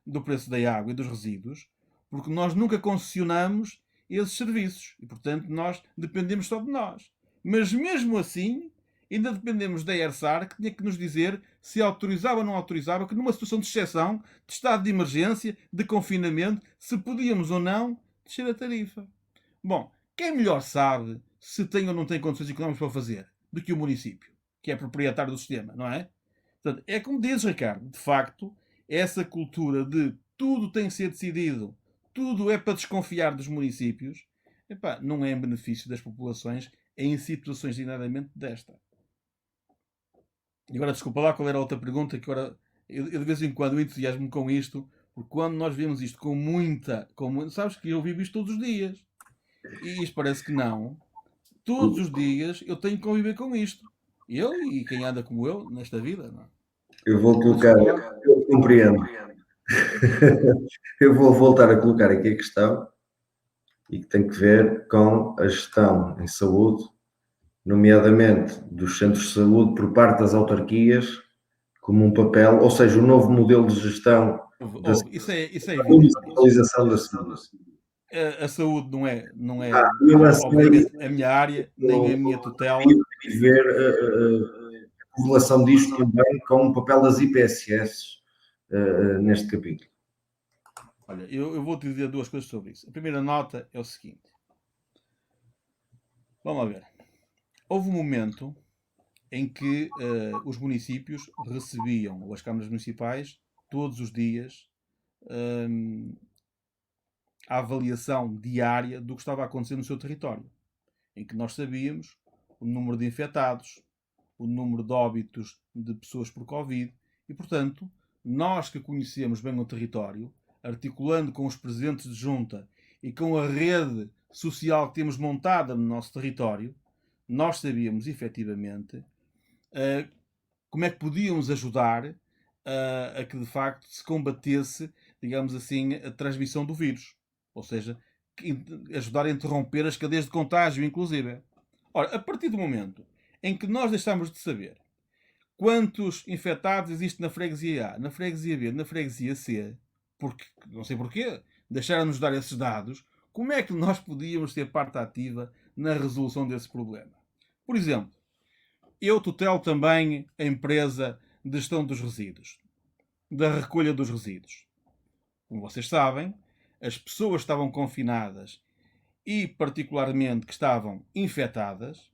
do preço da água e dos resíduos, porque nós nunca concessionamos esses serviços e, portanto, nós dependemos só de nós. Mas mesmo assim, ainda dependemos da ERSAR, que tinha que nos dizer se autorizava ou não autorizava, que numa situação de exceção, de estado de emergência, de confinamento, se podíamos ou não descer a tarifa. Bom, quem melhor sabe se tem ou não tem condições económicas para o fazer do que o município, que é proprietário do sistema, não é? Portanto, é como dizes, Ricardo, de facto, essa cultura de tudo tem que ser decidido, tudo é para desconfiar dos municípios, não é em benefício das populações em situações dignamente desta. E agora, desculpa lá qual era a outra pergunta, que agora eu de vez em quando entusiasmo com isto, porque quando nós vemos isto com muita... Sabes que eu vivo isto todos os dias. E isto parece que não. Todos os dias eu tenho que conviver com isto. Eu e quem anda como eu nesta vida, não é? Eu vou colocar, eu compreendo. Eu vou voltar a colocar aqui a questão e que tem que ver com a gestão em saúde, nomeadamente dos centros de saúde por parte das autarquias, como um papel, ou seja, o novo modelo de gestão da isso é evidente. municipalização da saúde. A saúde não é obviamente a minha área, nem a minha tutela. E ver a correlação disto também com o papel das IPSS neste capítulo. Olha, eu vou-te dizer duas coisas sobre isso. A primeira nota é o seguinte. Vamos lá ver. Houve um momento em que os municípios recebiam, ou as câmaras municipais, todos os dias, a avaliação diária do que estava a acontecer no seu território, em que nós sabíamos o número de infectados, o número de óbitos de pessoas por Covid e, portanto, nós que conhecemos bem o território, articulando com os presidentes de junta e com a rede social que temos montada no nosso território, nós sabíamos efetivamente como é que podíamos ajudar a que de facto se combatesse, digamos assim, a transmissão do vírus. Ou seja, ajudar a interromper as cadeias de contágio, inclusive. Ora, a partir do momento em que nós deixamos de saber quantos infectados existem na freguesia A, na freguesia B, na freguesia C, porque, não sei porquê, deixaram-nos dar esses dados, como é que nós podíamos ter parte ativa na resolução desse problema? Por exemplo, eu tutelo também a empresa de gestão dos resíduos, da recolha dos resíduos. Como vocês sabem, as pessoas estavam confinadas e, particularmente, que estavam infectadas,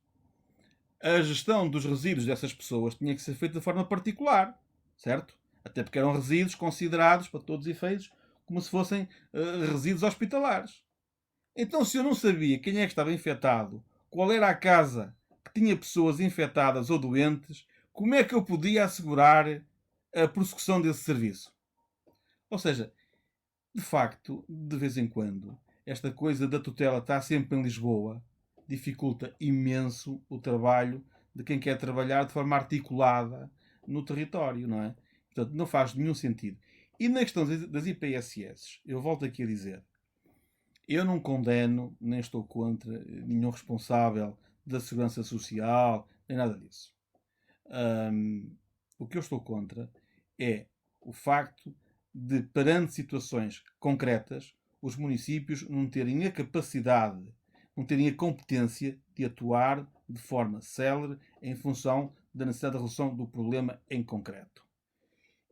a gestão dos resíduos dessas pessoas tinha que ser feita de forma particular, certo? Até porque eram resíduos considerados, para todos os efeitos, como se fossem resíduos hospitalares. Então, se eu não sabia quem é que estava infectado, qual era a casa que tinha pessoas infectadas ou doentes, como é que eu podia assegurar a prossecução desse serviço? Ou seja, de facto, de vez em quando, esta coisa da tutela está sempre em Lisboa, dificulta imenso o trabalho de quem quer trabalhar de forma articulada no território, não é? Portanto, não faz nenhum sentido. E na questão das IPSS, eu volto aqui a dizer, eu não condeno, nem estou contra nenhum responsável da Segurança Social, nem nada disso. O que eu estou contra é o facto de, perante situações concretas, os municípios não terem a capacidade, não terem a competência de atuar de forma célere em função da necessidade de resolução do problema em concreto.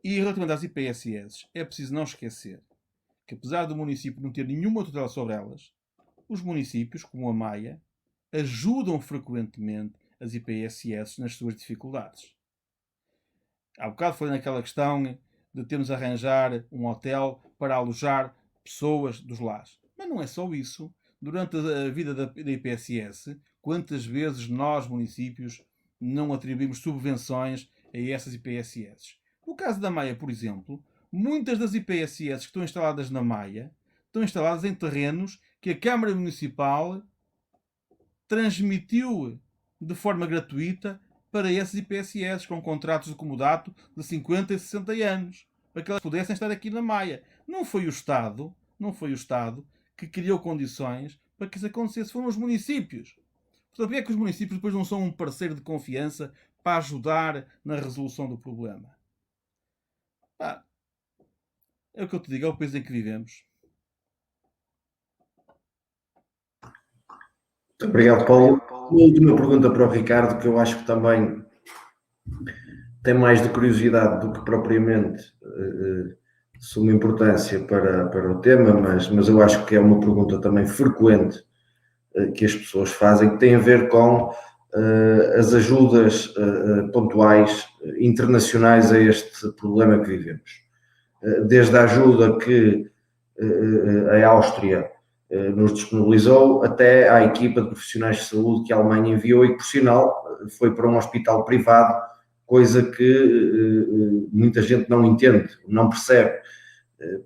E relativamente às IPSS, é preciso não esquecer que, apesar do município não ter nenhuma tutela sobre elas, os municípios, como a Maia, ajudam frequentemente as IPSS nas suas dificuldades. Há bocado falei naquela questão de termos a arranjar um hotel para alojar pessoas dos lares. Mas não é só isso. Durante a vida da IPSS, quantas vezes nós, municípios, não atribuímos subvenções a essas IPSS? No caso da Maia, por exemplo, muitas das IPSS que estão instaladas na Maia estão instaladas em terrenos que a Câmara Municipal transmitiu de forma gratuita para essas IPSS, com contratos de comodato de 50 e 60 anos, para que elas pudessem estar aqui na Maia. Não foi o Estado que criou condições para que isso acontecesse, foram os municípios. Portanto, por que é que os municípios depois não são um parceiro de confiança para ajudar na resolução do problema? É o que eu te digo, é o país em que vivemos. Muito obrigado, Paulo. Uma última pergunta para o Ricardo, que eu acho que também tem mais de curiosidade do que propriamente suma importância para o tema, mas eu acho que é uma pergunta também frequente que as pessoas fazem, que tem a ver com as ajudas pontuais internacionais a este problema que vivemos. Desde a ajuda que a Áustria nos disponibilizou, até à equipa de profissionais de saúde que a Alemanha enviou e que, por sinal, foi para um hospital privado, coisa que muita gente não entende, não percebe.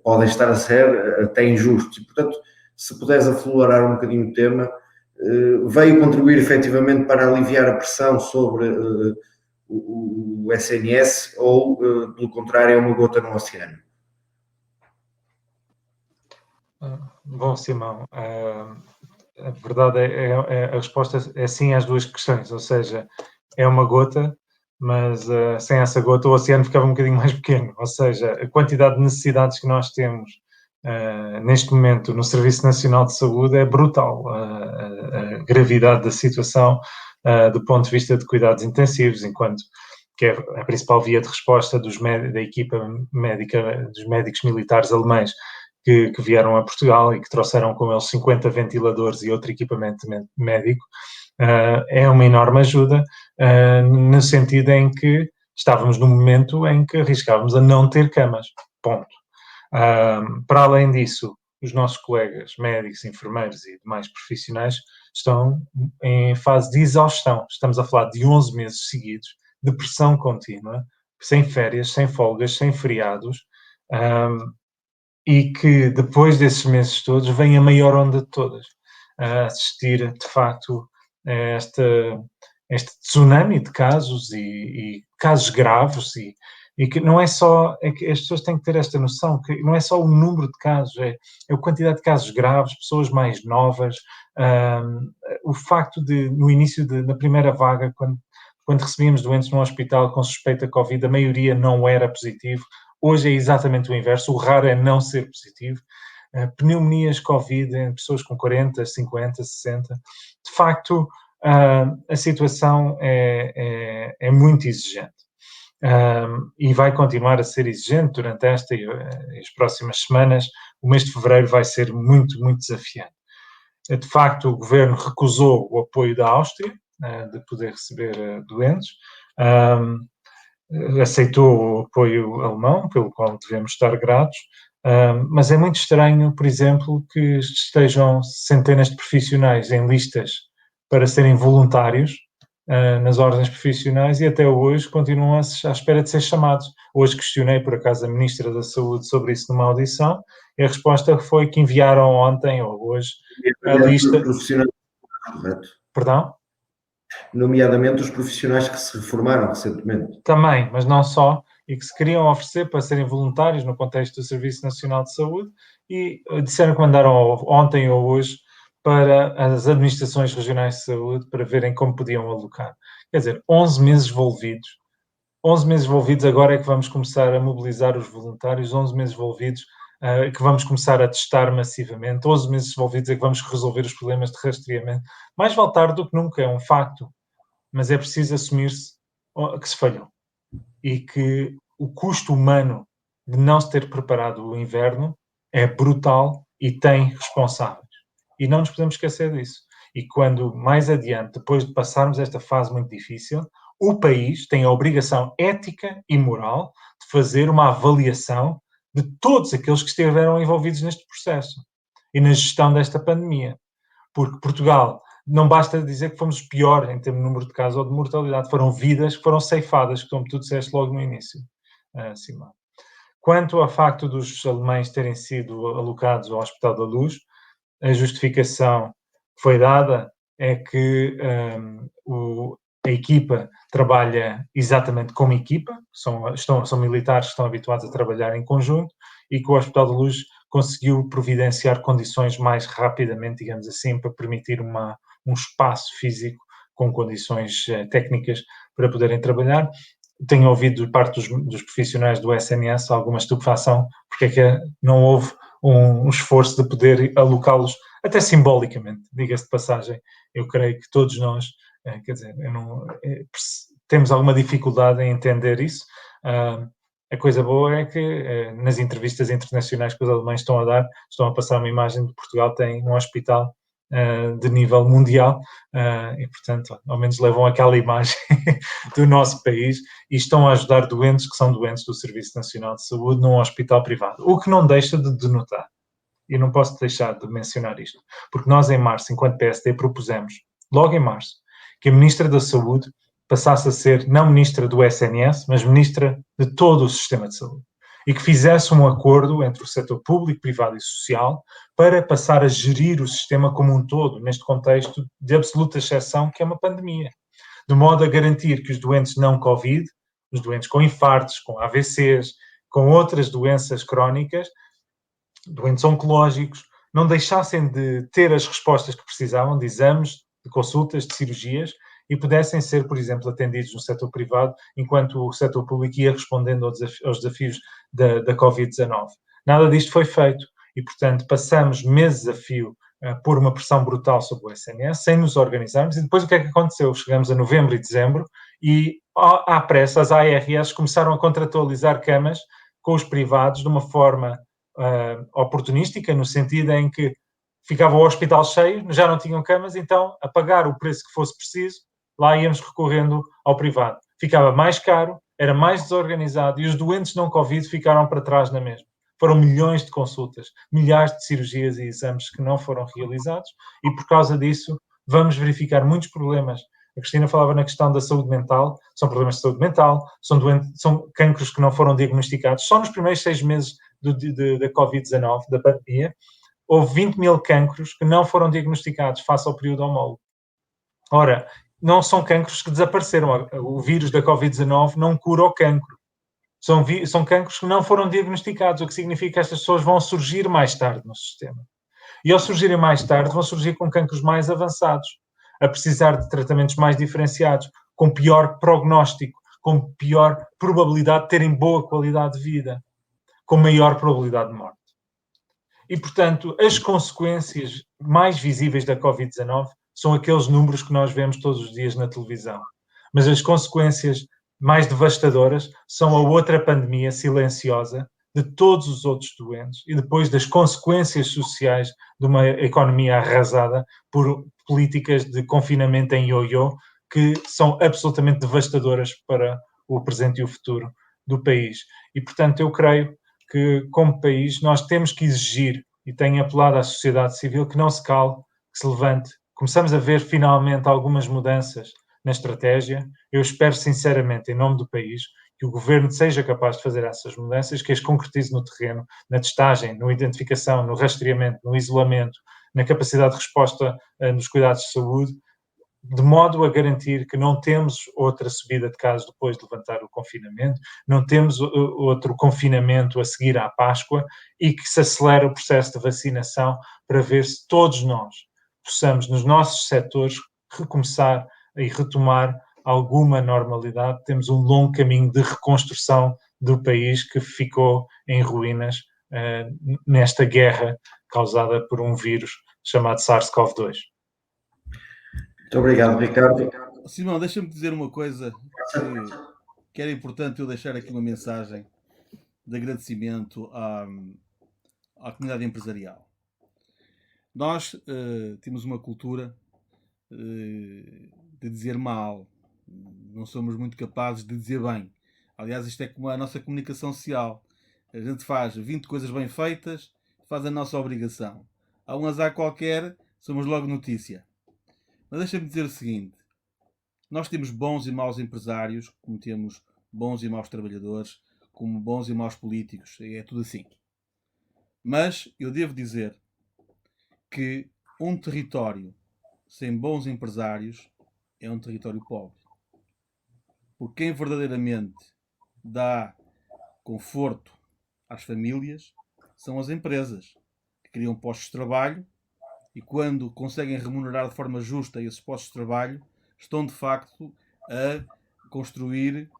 Podem estar a ser até injustos. E, portanto, se puderes aflorar um bocadinho o tema, veio contribuir efetivamente para aliviar a pressão sobre o SNS ou, pelo contrário, é uma gota no oceano? Bom, Simão, a verdade a resposta é sim às duas questões, ou seja, é uma gota, mas sem essa gota o oceano ficava um bocadinho mais pequeno, ou seja, a quantidade de necessidades que nós temos neste momento no Serviço Nacional de Saúde é brutal, a gravidade da situação do ponto de vista de cuidados intensivos, enquanto que é a principal via de resposta da equipa médica, dos médicos militares alemães, que vieram a Portugal e que trouxeram com eles 50 ventiladores e outro equipamento médico, é uma enorme ajuda, no sentido em que estávamos num momento em que arriscávamos a não ter camas, ponto. Para além disso, os nossos colegas médicos, enfermeiros e demais profissionais estão em fase de exaustão. Estamos a falar de 11 meses seguidos de pressão contínua, sem férias, sem folgas, sem feriados, e que depois desses meses todos vem a maior onda de todas, a assistir de facto a este tsunami de casos e casos graves e que não é só, é que as pessoas têm que ter esta noção, que não é só o número de casos, é a quantidade de casos graves, pessoas mais novas, o facto de, no início na primeira vaga, quando recebíamos doentes no hospital com suspeita de Covid, a maioria não era positivo. Hoje é exatamente o inverso, o raro é não ser positivo. Pneumonias Covid em pessoas com 40, 50, 60. De facto, a situação é muito exigente. E vai continuar a ser exigente durante esta e as próximas semanas. O mês de fevereiro vai ser muito, muito desafiante. De facto, o governo recusou o apoio da Áustria, de poder receber doentes, aceitou o apoio alemão, pelo qual devemos estar gratos, mas é muito estranho, por exemplo, que estejam centenas de profissionais em listas para serem voluntários nas ordens profissionais e até hoje continuam à espera de ser chamados. Hoje questionei, por acaso, a Ministra da Saúde sobre isso numa audição e a resposta foi que enviaram ontem ou hoje a lista... Profissionais, correto? Perdão? Nomeadamente os profissionais que se reformaram recentemente. Também, mas não só, e que se queriam oferecer para serem voluntários no contexto do Serviço Nacional de Saúde e disseram que mandaram ontem ou hoje para as administrações regionais de saúde para verem como podiam alocar. Quer dizer, 11 meses envolvidos. 11 meses envolvidos, agora é que vamos começar a mobilizar os voluntários, 11 meses envolvidos que vamos começar a testar massivamente, 11 meses envolvidos é que vamos resolver os problemas de rastreamento. Mais vale tarde do que nunca, é um facto, mas é preciso assumir-se que se falhou e que o custo humano de não se ter preparado o inverno é brutal e tem responsáveis. E não nos podemos esquecer disso. E quando mais adiante, depois de passarmos esta fase muito difícil, o país tem a obrigação ética e moral de fazer uma avaliação de todos aqueles que estiveram envolvidos neste processo e na gestão desta pandemia. Porque Portugal, não basta dizer que fomos pior em termos de número de casos ou de mortalidade, foram vidas que foram ceifadas, como tu disseste logo no início, Simão. Quanto ao facto dos alemães terem sido alocados ao Hospital da Luz, a justificação que foi dada é que a equipa trabalha exatamente como equipa, são militares que estão habituados a trabalhar em conjunto e que o Hospital da Luz conseguiu providenciar condições mais rapidamente, digamos assim, para permitir um espaço físico com condições técnicas para poderem trabalhar. Tenho ouvido de parte dos profissionais do SNS alguma estupefação, porque é que não houve um esforço de poder alocá-los, até simbolicamente, diga-se de passagem. Eu creio que todos nós, quer dizer, temos alguma dificuldade em entender isso. A coisa boa é que nas entrevistas internacionais que os alemães estão a dar, estão a passar uma imagem de Portugal tem um hospital de nível mundial e, portanto, ao menos levam aquela imagem do nosso país e estão a ajudar doentes que são doentes do Serviço Nacional de Saúde num hospital privado. O que não deixa de denotar, e não posso deixar de mencionar isto, porque nós em março, enquanto PSD, propusemos, logo em março, que a Ministra da Saúde passasse a ser não Ministra do SNS, mas Ministra de todo o sistema de saúde. E que fizesse um acordo entre o setor público, privado e social para passar a gerir o sistema como um todo, neste contexto de absoluta exceção que é uma pandemia. De modo a garantir que os doentes não Covid, os doentes com infartos, com AVCs, com outras doenças crónicas, doentes oncológicos, não deixassem de ter as respostas que precisavam de exames, de consultas, de cirurgias, e pudessem ser, por exemplo, atendidos no setor privado, enquanto o setor público ia respondendo aos desafios da Covid-19. Nada disto foi feito e, portanto, passamos meses a fio por uma pressão brutal sobre o SNS, sem nos organizarmos, e depois o que é que aconteceu? Chegamos a novembro e dezembro e, à pressa, as ARS começaram a contratualizar camas com os privados de uma forma oportunística, no sentido em que ficava o hospital cheio, já não tinham camas, então, a pagar o preço que fosse preciso, lá íamos recorrendo ao privado. Ficava mais caro, era mais desorganizado e os doentes não Covid ficaram para trás na mesma. foram milhões de consultas, milhares de cirurgias e exames que não foram realizados e, por causa disso, vamos verificar muitos problemas. A Cristina falava na questão da saúde mental, são problemas de saúde mental, são cancros que não foram diagnosticados. Só nos primeiros 6 meses da Covid-19, da pandemia, houve 20 mil cancros que não foram diagnosticados face ao período homólogo. Ora, não são cancros que desapareceram. O vírus da Covid-19 não cura o cancro. São cancros que não foram diagnosticados, o que significa que estas pessoas vão surgir mais tarde no sistema. E ao surgirem mais tarde, vão surgir com cancros mais avançados, a precisar de tratamentos mais diferenciados, com pior prognóstico, com pior probabilidade de terem boa qualidade de vida, com maior probabilidade de morte. E, portanto, as consequências mais visíveis da Covid-19 são aqueles números que nós vemos todos os dias na televisão. Mas as consequências mais devastadoras são a outra pandemia silenciosa de todos os outros doentes e depois das consequências sociais de uma economia arrasada por políticas de confinamento em ioiô que são absolutamente devastadoras para o presente e o futuro do país. E, portanto, eu creio que, como país, nós temos que exigir, e tenho apelado à sociedade civil, que não se cale, que se levante. Começamos a ver, finalmente, algumas mudanças na estratégia. Eu espero, sinceramente, em nome do país, que o governo seja capaz de fazer essas mudanças, que as concretize no terreno, na testagem, na identificação, no rastreamento, no isolamento, na capacidade de resposta nos cuidados de saúde, de modo a garantir que não temos outra subida de casos depois de levantar o confinamento, não temos outro confinamento a seguir à Páscoa e que se acelere o processo de vacinação para ver se todos nós possamos, nos nossos setores, recomeçar e retomar alguma normalidade. Temos um longo caminho de reconstrução do país que ficou em ruínas nesta guerra causada por um vírus chamado SARS-CoV-2. Muito obrigado, Ricardo. Simão, deixa-me dizer uma coisa que era importante eu deixar aqui uma mensagem de agradecimento à comunidade empresarial. Nós temos uma cultura de dizer mal, não somos muito capazes de dizer bem. Aliás, isto é como a nossa comunicação social. A gente faz 20 coisas bem feitas, faz a nossa obrigação. Há um azar qualquer, somos logo notícia. Mas deixa-me dizer o seguinte: nós temos bons e maus empresários, como temos bons e maus trabalhadores, como bons e maus políticos, é tudo assim. Mas eu devo dizer que um território sem bons empresários é um território pobre. Porque quem verdadeiramente dá conforto às famílias são as empresas, que criam postos de trabalho e, quando conseguem remunerar de forma justa esses postos de trabalho, estão de facto a construir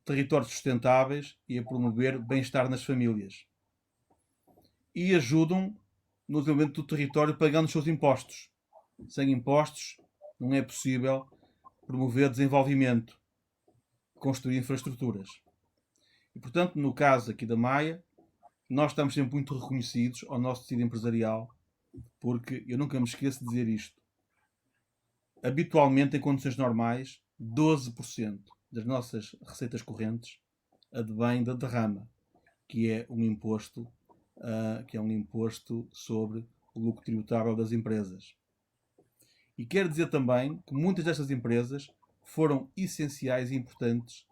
territórios sustentáveis e a promover bem-estar nas famílias. E ajudam no desenvolvimento do território pagando os seus impostos. Sem impostos não é possível promover desenvolvimento, construir infraestruturas. E, portanto, no caso aqui da Maia, nós estamos sempre muito reconhecidos ao nosso tecido empresarial, porque eu nunca me esqueço de dizer isto. Habitualmente, em condições normais, 12% das nossas receitas correntes advém da derrama, que é um imposto sobre o lucro tributável das empresas. E quero dizer também que muitas destas empresas foram essenciais e importantes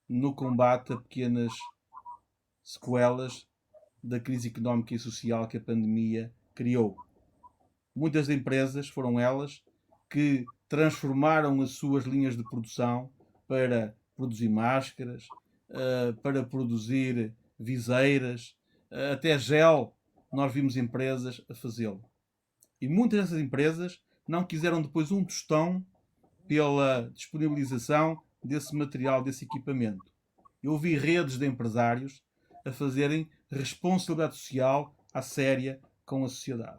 no combate a pequenas sequelas da crise económica e social que a pandemia criou. Muitas empresas foram elas que transformaram as suas linhas de produção para produzir máscaras, para produzir viseiras, até gel. Nós vimos empresas a fazê-lo. E muitas dessas empresas não quiseram depois um tostão pela disponibilização desse material, desse equipamento. Eu vi redes de empresários a fazerem responsabilidade social à séria com a sociedade.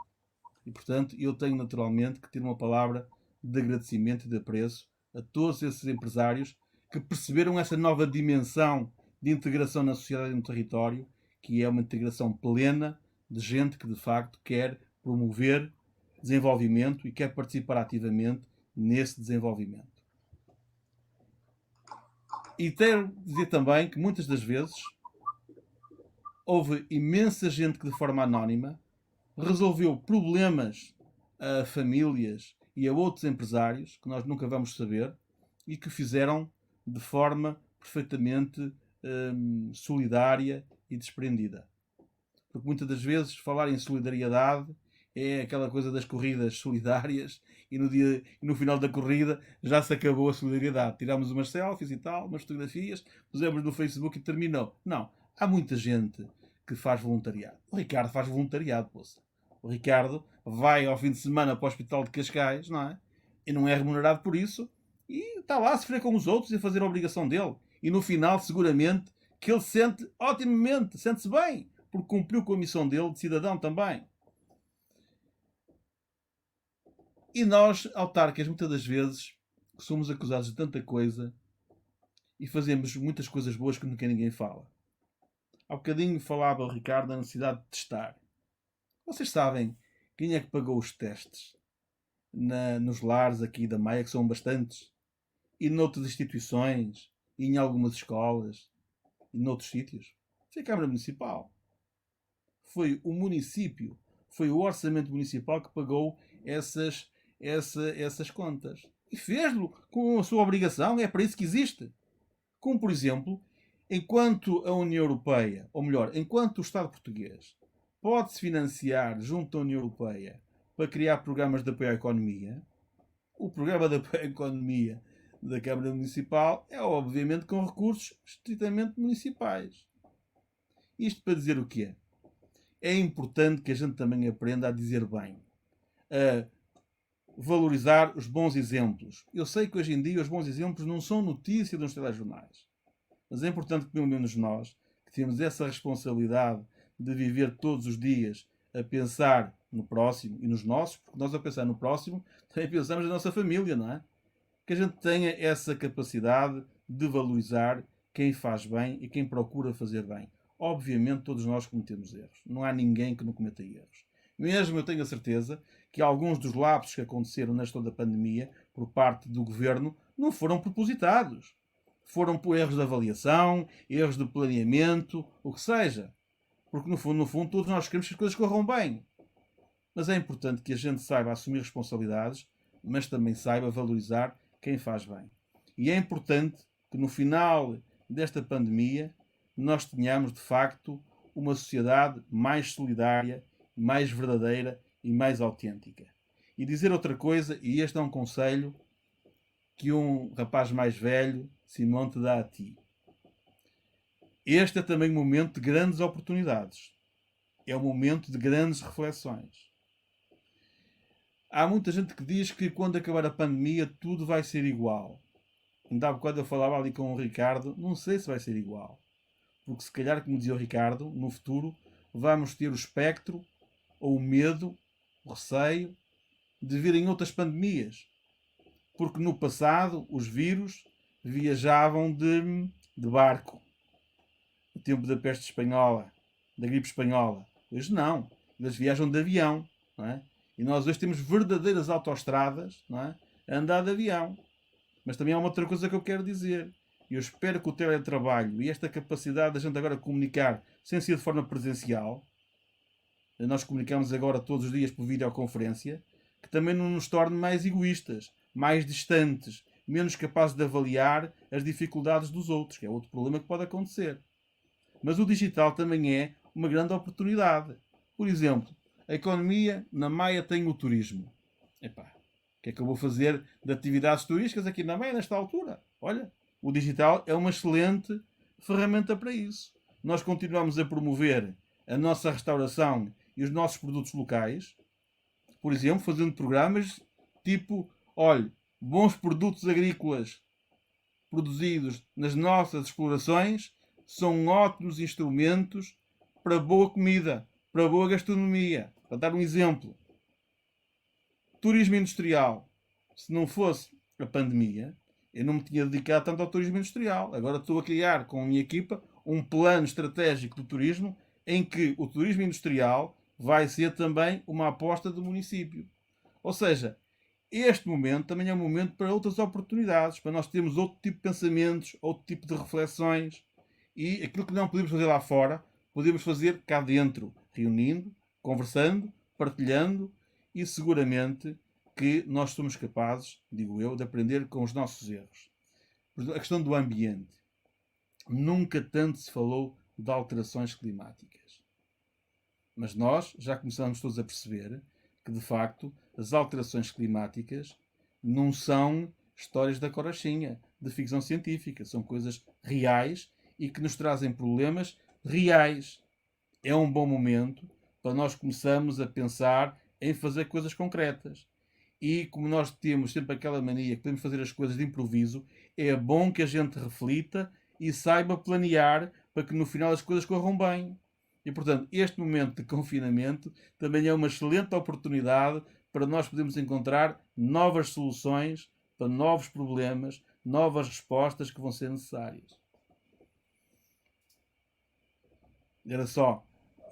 E, portanto, eu tenho naturalmente que ter uma palavra de agradecimento e de apreço a todos esses empresários que perceberam essa nova dimensão de integração na sociedade e no território, que é uma integração plena de gente que, de facto, quer promover desenvolvimento e quer participar ativamente nesse desenvolvimento. E quero dizer também que muitas das vezes houve imensa gente que de forma anónima resolveu problemas a famílias e a outros empresários que nós nunca vamos saber e que fizeram de forma perfeitamente solidária e desprendida. Porque muitas das vezes falar em solidariedade é aquela coisa das corridas solidárias e no final da corrida já se acabou a solidariedade. Tiramos umas selfies e tal, umas fotografias, pusemos no Facebook e terminou. Não. Há muita gente que faz voluntariado. O Ricardo faz voluntariado, poça. O Ricardo vai ao fim de semana para o Hospital de Cascais, não é? E não é remunerado por isso e está lá a sofrer com os outros e a fazer a obrigação dele. E no final, seguramente, que ele se sente otimamente, sente-se bem, porque cumpriu com a missão dele de cidadão também. E nós, autarcas, muitas das vezes, somos acusados de tanta coisa e fazemos muitas coisas boas que nunca ninguém fala. Há bocadinho falava o Ricardo da necessidade de testar. Vocês sabem quem é que pagou os testes nos lares aqui da Maia, que são bastantes, e noutras instituições, e em algumas escolas, e noutros sítios? Foi a Câmara Municipal. Foi o município, foi o orçamento municipal que pagou essas contas. E fez-lo com a sua obrigação, é para isso que existe. Como, por exemplo, enquanto a União Europeia, ou melhor, enquanto o Estado português pode-se financiar junto à União Europeia para criar programas de apoio à economia, o programa de apoio à economia da Câmara Municipal é, obviamente, com recursos estritamente municipais. Isto para dizer o quê? É importante que a gente também aprenda a dizer bem, a valorizar os bons exemplos. Eu sei que hoje em dia os bons exemplos não são notícia nos telejornais, mas é importante que pelo menos nós, que temos essa responsabilidade de viver todos os dias a pensar no próximo e nos nossos, porque nós a pensar no próximo também pensamos na nossa família, não é? Que a gente tenha essa capacidade de valorizar quem faz bem e quem procura fazer bem. Obviamente todos nós cometemos erros. Não há ninguém que não cometa erros. Mesmo eu tenho a certeza que alguns dos lapsos que aconteceram nesta da pandemia por parte do governo não foram propositados. Foram por erros de avaliação, erros de planeamento, o que seja. Porque no fundo todos nós queremos que as coisas corram bem. Mas é importante que a gente saiba assumir responsabilidades, mas também saiba valorizar quem faz bem. E é importante que no final desta pandemia nós tenhamos de facto uma sociedade mais solidária, mais verdadeira e mais autêntica. E dizer outra coisa, e este é um conselho que um rapaz mais velho, Simão, te dá a ti. Este é também um momento de grandes oportunidades. É um momento de grandes reflexões. Há muita gente que diz que quando acabar a pandemia tudo vai ser igual. Ainda há bocado eu falava ali com o Ricardo, não sei se vai ser igual. Porque se calhar, como dizia o Ricardo, no futuro vamos ter o espectro, ou o medo, o receio, de virem outras pandemias. Porque no passado os vírus viajavam de barco. No tempo da peste espanhola, da gripe espanhola. Hoje não. Eles viajam de avião. Não é? E nós hoje temos verdadeiras autoestradas, não é? A andar de avião. Mas também há uma outra coisa que eu quero dizer. Eu espero que o teletrabalho e esta capacidade da gente agora comunicar sem ser de forma presencial, nós comunicamos agora todos os dias por videoconferência, que também não nos torne mais egoístas, mais distantes, menos capazes de avaliar as dificuldades dos outros, que é outro problema que pode acontecer. Mas o digital também é uma grande oportunidade. Por exemplo, a economia na Maia tem o turismo. Epá, o que é que eu vou fazer de atividades turísticas aqui na Maia nesta altura? Olha, o digital é uma excelente ferramenta para isso. Nós continuamos a promover a nossa restauração e os nossos produtos locais, por exemplo, fazendo programas tipo, olha, bons produtos agrícolas produzidos nas nossas explorações são ótimos instrumentos para boa comida, para boa gastronomia. Para dar um exemplo, turismo industrial. Se não fosse a pandemia, eu não me tinha dedicado tanto ao turismo industrial. Agora estou a criar com a minha equipa um plano estratégico do turismo em que o turismo industrial vai ser também uma aposta do município. Ou seja, este momento também é um momento para outras oportunidades, para nós termos outro tipo de pensamentos, outro tipo de reflexões. E aquilo que não podemos fazer lá fora, podemos fazer cá dentro, reunindo, conversando, partilhando, e seguramente que nós somos capazes, digo eu, de aprender com os nossos erros. A questão do ambiente. Nunca tanto se falou de alterações climáticas. Mas nós já começamos todos a perceber que, de facto, as alterações climáticas não são histórias da carochinha, de ficção científica. São coisas reais e que nos trazem problemas reais. É um bom momento para nós começarmos a pensar em fazer coisas concretas. E como nós temos sempre aquela mania que podemos fazer as coisas de improviso, é bom que a gente reflita e saiba planear para que no final as coisas corram bem. E, portanto, este momento de confinamento também é uma excelente oportunidade para nós podermos encontrar novas soluções para novos problemas, novas respostas que vão ser necessárias. Era só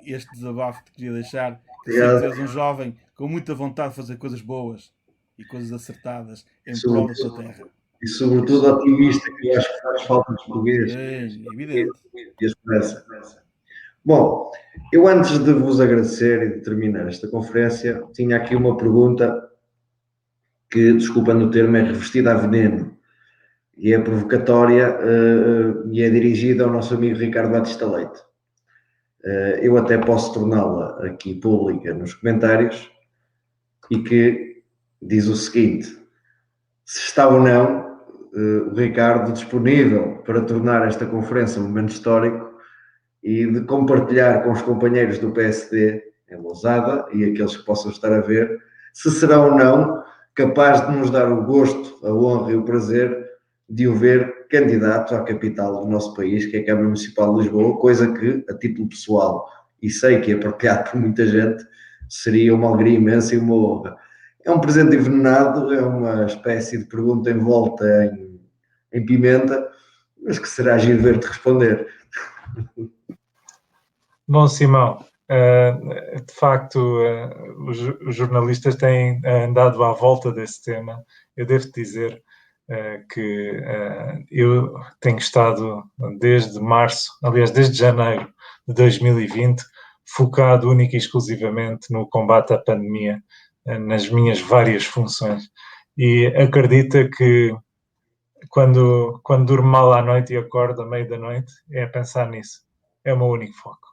este desabafo que queria deixar. Que sei que tu és um jovem com muita vontade de fazer coisas boas e coisas acertadas em prol da tua terra. E sobretudo otimista, que eu acho que faz falta de português. É evidente. E a esperança. Bom, eu antes de vos agradecer e de terminar esta conferência, tinha aqui uma pergunta que, desculpando o termo, é revestida a veneno. E é provocatória e é dirigida ao nosso amigo Ricardo Batista Leite. Eu até posso torná-la aqui pública nos comentários e que diz o seguinte: se está ou não o Ricardo disponível para tornar esta conferência um momento histórico e de compartilhar com os companheiros do PSD em Lousada e aqueles que possam estar a ver, se será ou não capaz de nos dar o gosto, a honra e o prazer de o ver candidato à capital do nosso país, que é a Câmara Municipal de Lisboa, coisa que, a título pessoal, e sei que é partilhado por muita gente, seria uma alegria imensa e uma honra. É um presente envenenado, é uma espécie de pergunta envolta em pimenta, mas que será giro ver-te responder. Bom, Simão, de facto, os jornalistas têm andado à volta desse tema. Eu devo dizer que eu tenho estado desde março, aliás, desde janeiro de 2020, focado única e exclusivamente no combate à pandemia, nas minhas várias funções. E acredita que quando durmo mal à noite e acordo à meia da noite, é pensar nisso. É o meu único foco.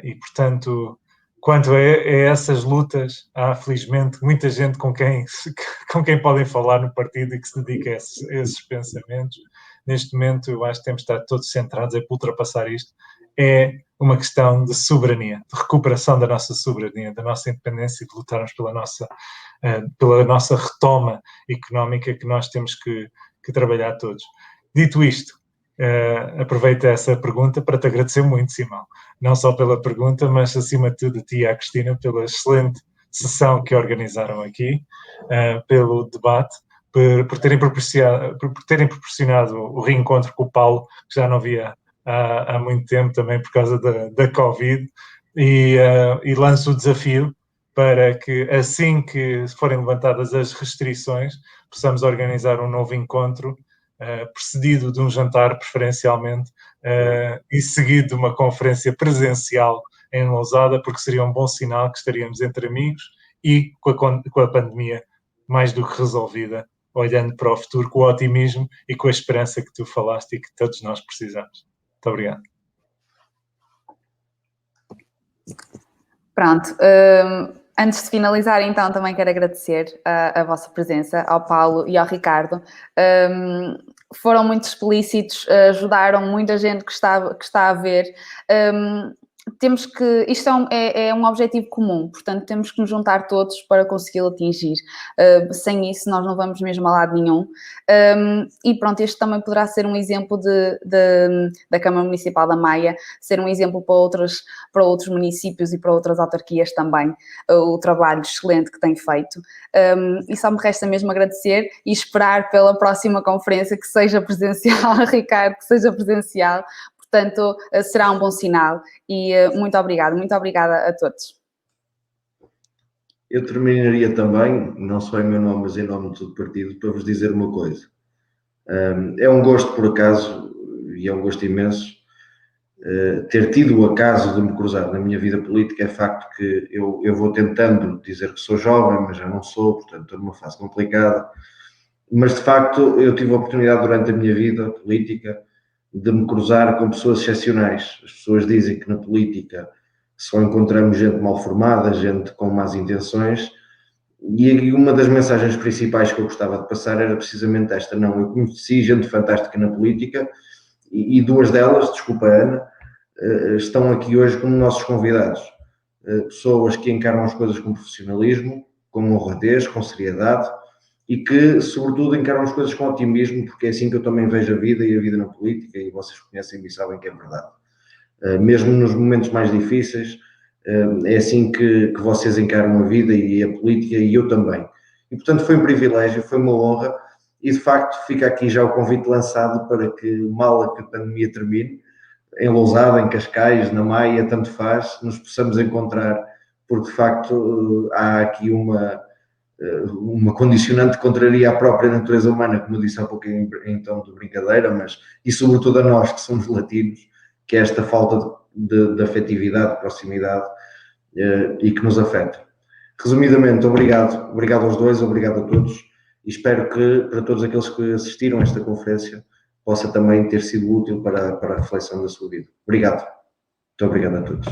E, portanto, quanto a essas lutas, há felizmente muita gente com quem podem falar no partido e que se dedica a esses pensamentos. Neste momento, eu acho que temos de estar todos centrados em ultrapassar isto. É uma questão de soberania, de recuperação da nossa soberania, da nossa independência e de lutarmos pela nossa retoma económica que nós temos que trabalhar todos. Dito isto, aproveito essa pergunta para te agradecer muito, Simão. Não só pela pergunta, mas acima de tudo a ti e à Cristina pela excelente sessão que organizaram aqui, pelo debate, por terem proporcionado o reencontro com o Paulo, que já não via há muito tempo também por causa da Covid, e lanço o desafio para que assim que forem levantadas as restrições, possamos organizar um novo encontro precedido de um jantar, preferencialmente, e seguido de uma conferência presencial em Lousada, porque seria um bom sinal que estaríamos entre amigos e com a pandemia mais do que resolvida, olhando para o futuro com o otimismo e com a esperança que tu falaste e que todos nós precisamos. Muito obrigado. Pronto. Antes de finalizar, então, também quero agradecer a vossa presença, ao Paulo e ao Ricardo. Foram muito explícitos, ajudaram muita gente que está a ver. Temos que... Isto é um objetivo comum, portanto, temos que nos juntar todos para consegui-lo atingir. Sem isso, nós não vamos mesmo a lado nenhum. E pronto, este também poderá ser um exemplo da Câmara Municipal da Maia, ser um exemplo para outros municípios e para outras autarquias também, o trabalho excelente que tem feito. E só me resta mesmo agradecer e esperar pela próxima conferência que seja presencial, Ricardo, que seja presencial. Portanto, será um bom sinal e muito obrigada a todos. Eu terminaria também, não só em meu nome, mas em nome de todo o partido, para vos dizer uma coisa. É um gosto, por acaso, e é um gosto imenso, ter tido o acaso de me cruzar na minha vida política. É facto que eu vou tentando dizer que sou jovem, mas já não sou, portanto estou numa fase complicada. Mas de facto eu tive a oportunidade durante a minha vida política de me cruzar com pessoas excepcionais. As pessoas dizem que na política só encontramos gente mal formada, gente com más intenções, e uma das mensagens principais que eu gostava de passar era precisamente esta: não, eu conheci gente fantástica na política, e duas delas, desculpa Ana, estão aqui hoje como nossos convidados. Pessoas que encaram as coisas com profissionalismo, com honradez, com seriedade, e que, sobretudo, encaram as coisas com otimismo, porque é assim que eu também vejo a vida e a vida na política, e vocês conhecem-me e sabem que é verdade. Mesmo nos momentos mais difíceis, é assim que vocês encaram a vida e a política, e eu também. E, portanto, foi um privilégio, foi uma honra, e, de facto, fica aqui já o convite lançado para que, mal que a pandemia termine, em Lousada, em Cascais, na Maia, tanto faz, nos possamos encontrar, porque, de facto, há aqui uma condicionante que contraria a própria natureza humana, como eu disse há pouco em tom de brincadeira, mas, e sobretudo a nós que somos latinos, que é esta falta de afetividade, de proximidade, e que nos afeta. Resumidamente, obrigado aos dois, obrigado a todos, e espero que para todos aqueles que assistiram a esta conferência possa também ter sido útil para a reflexão da sua vida. Obrigado. Muito obrigado a todos.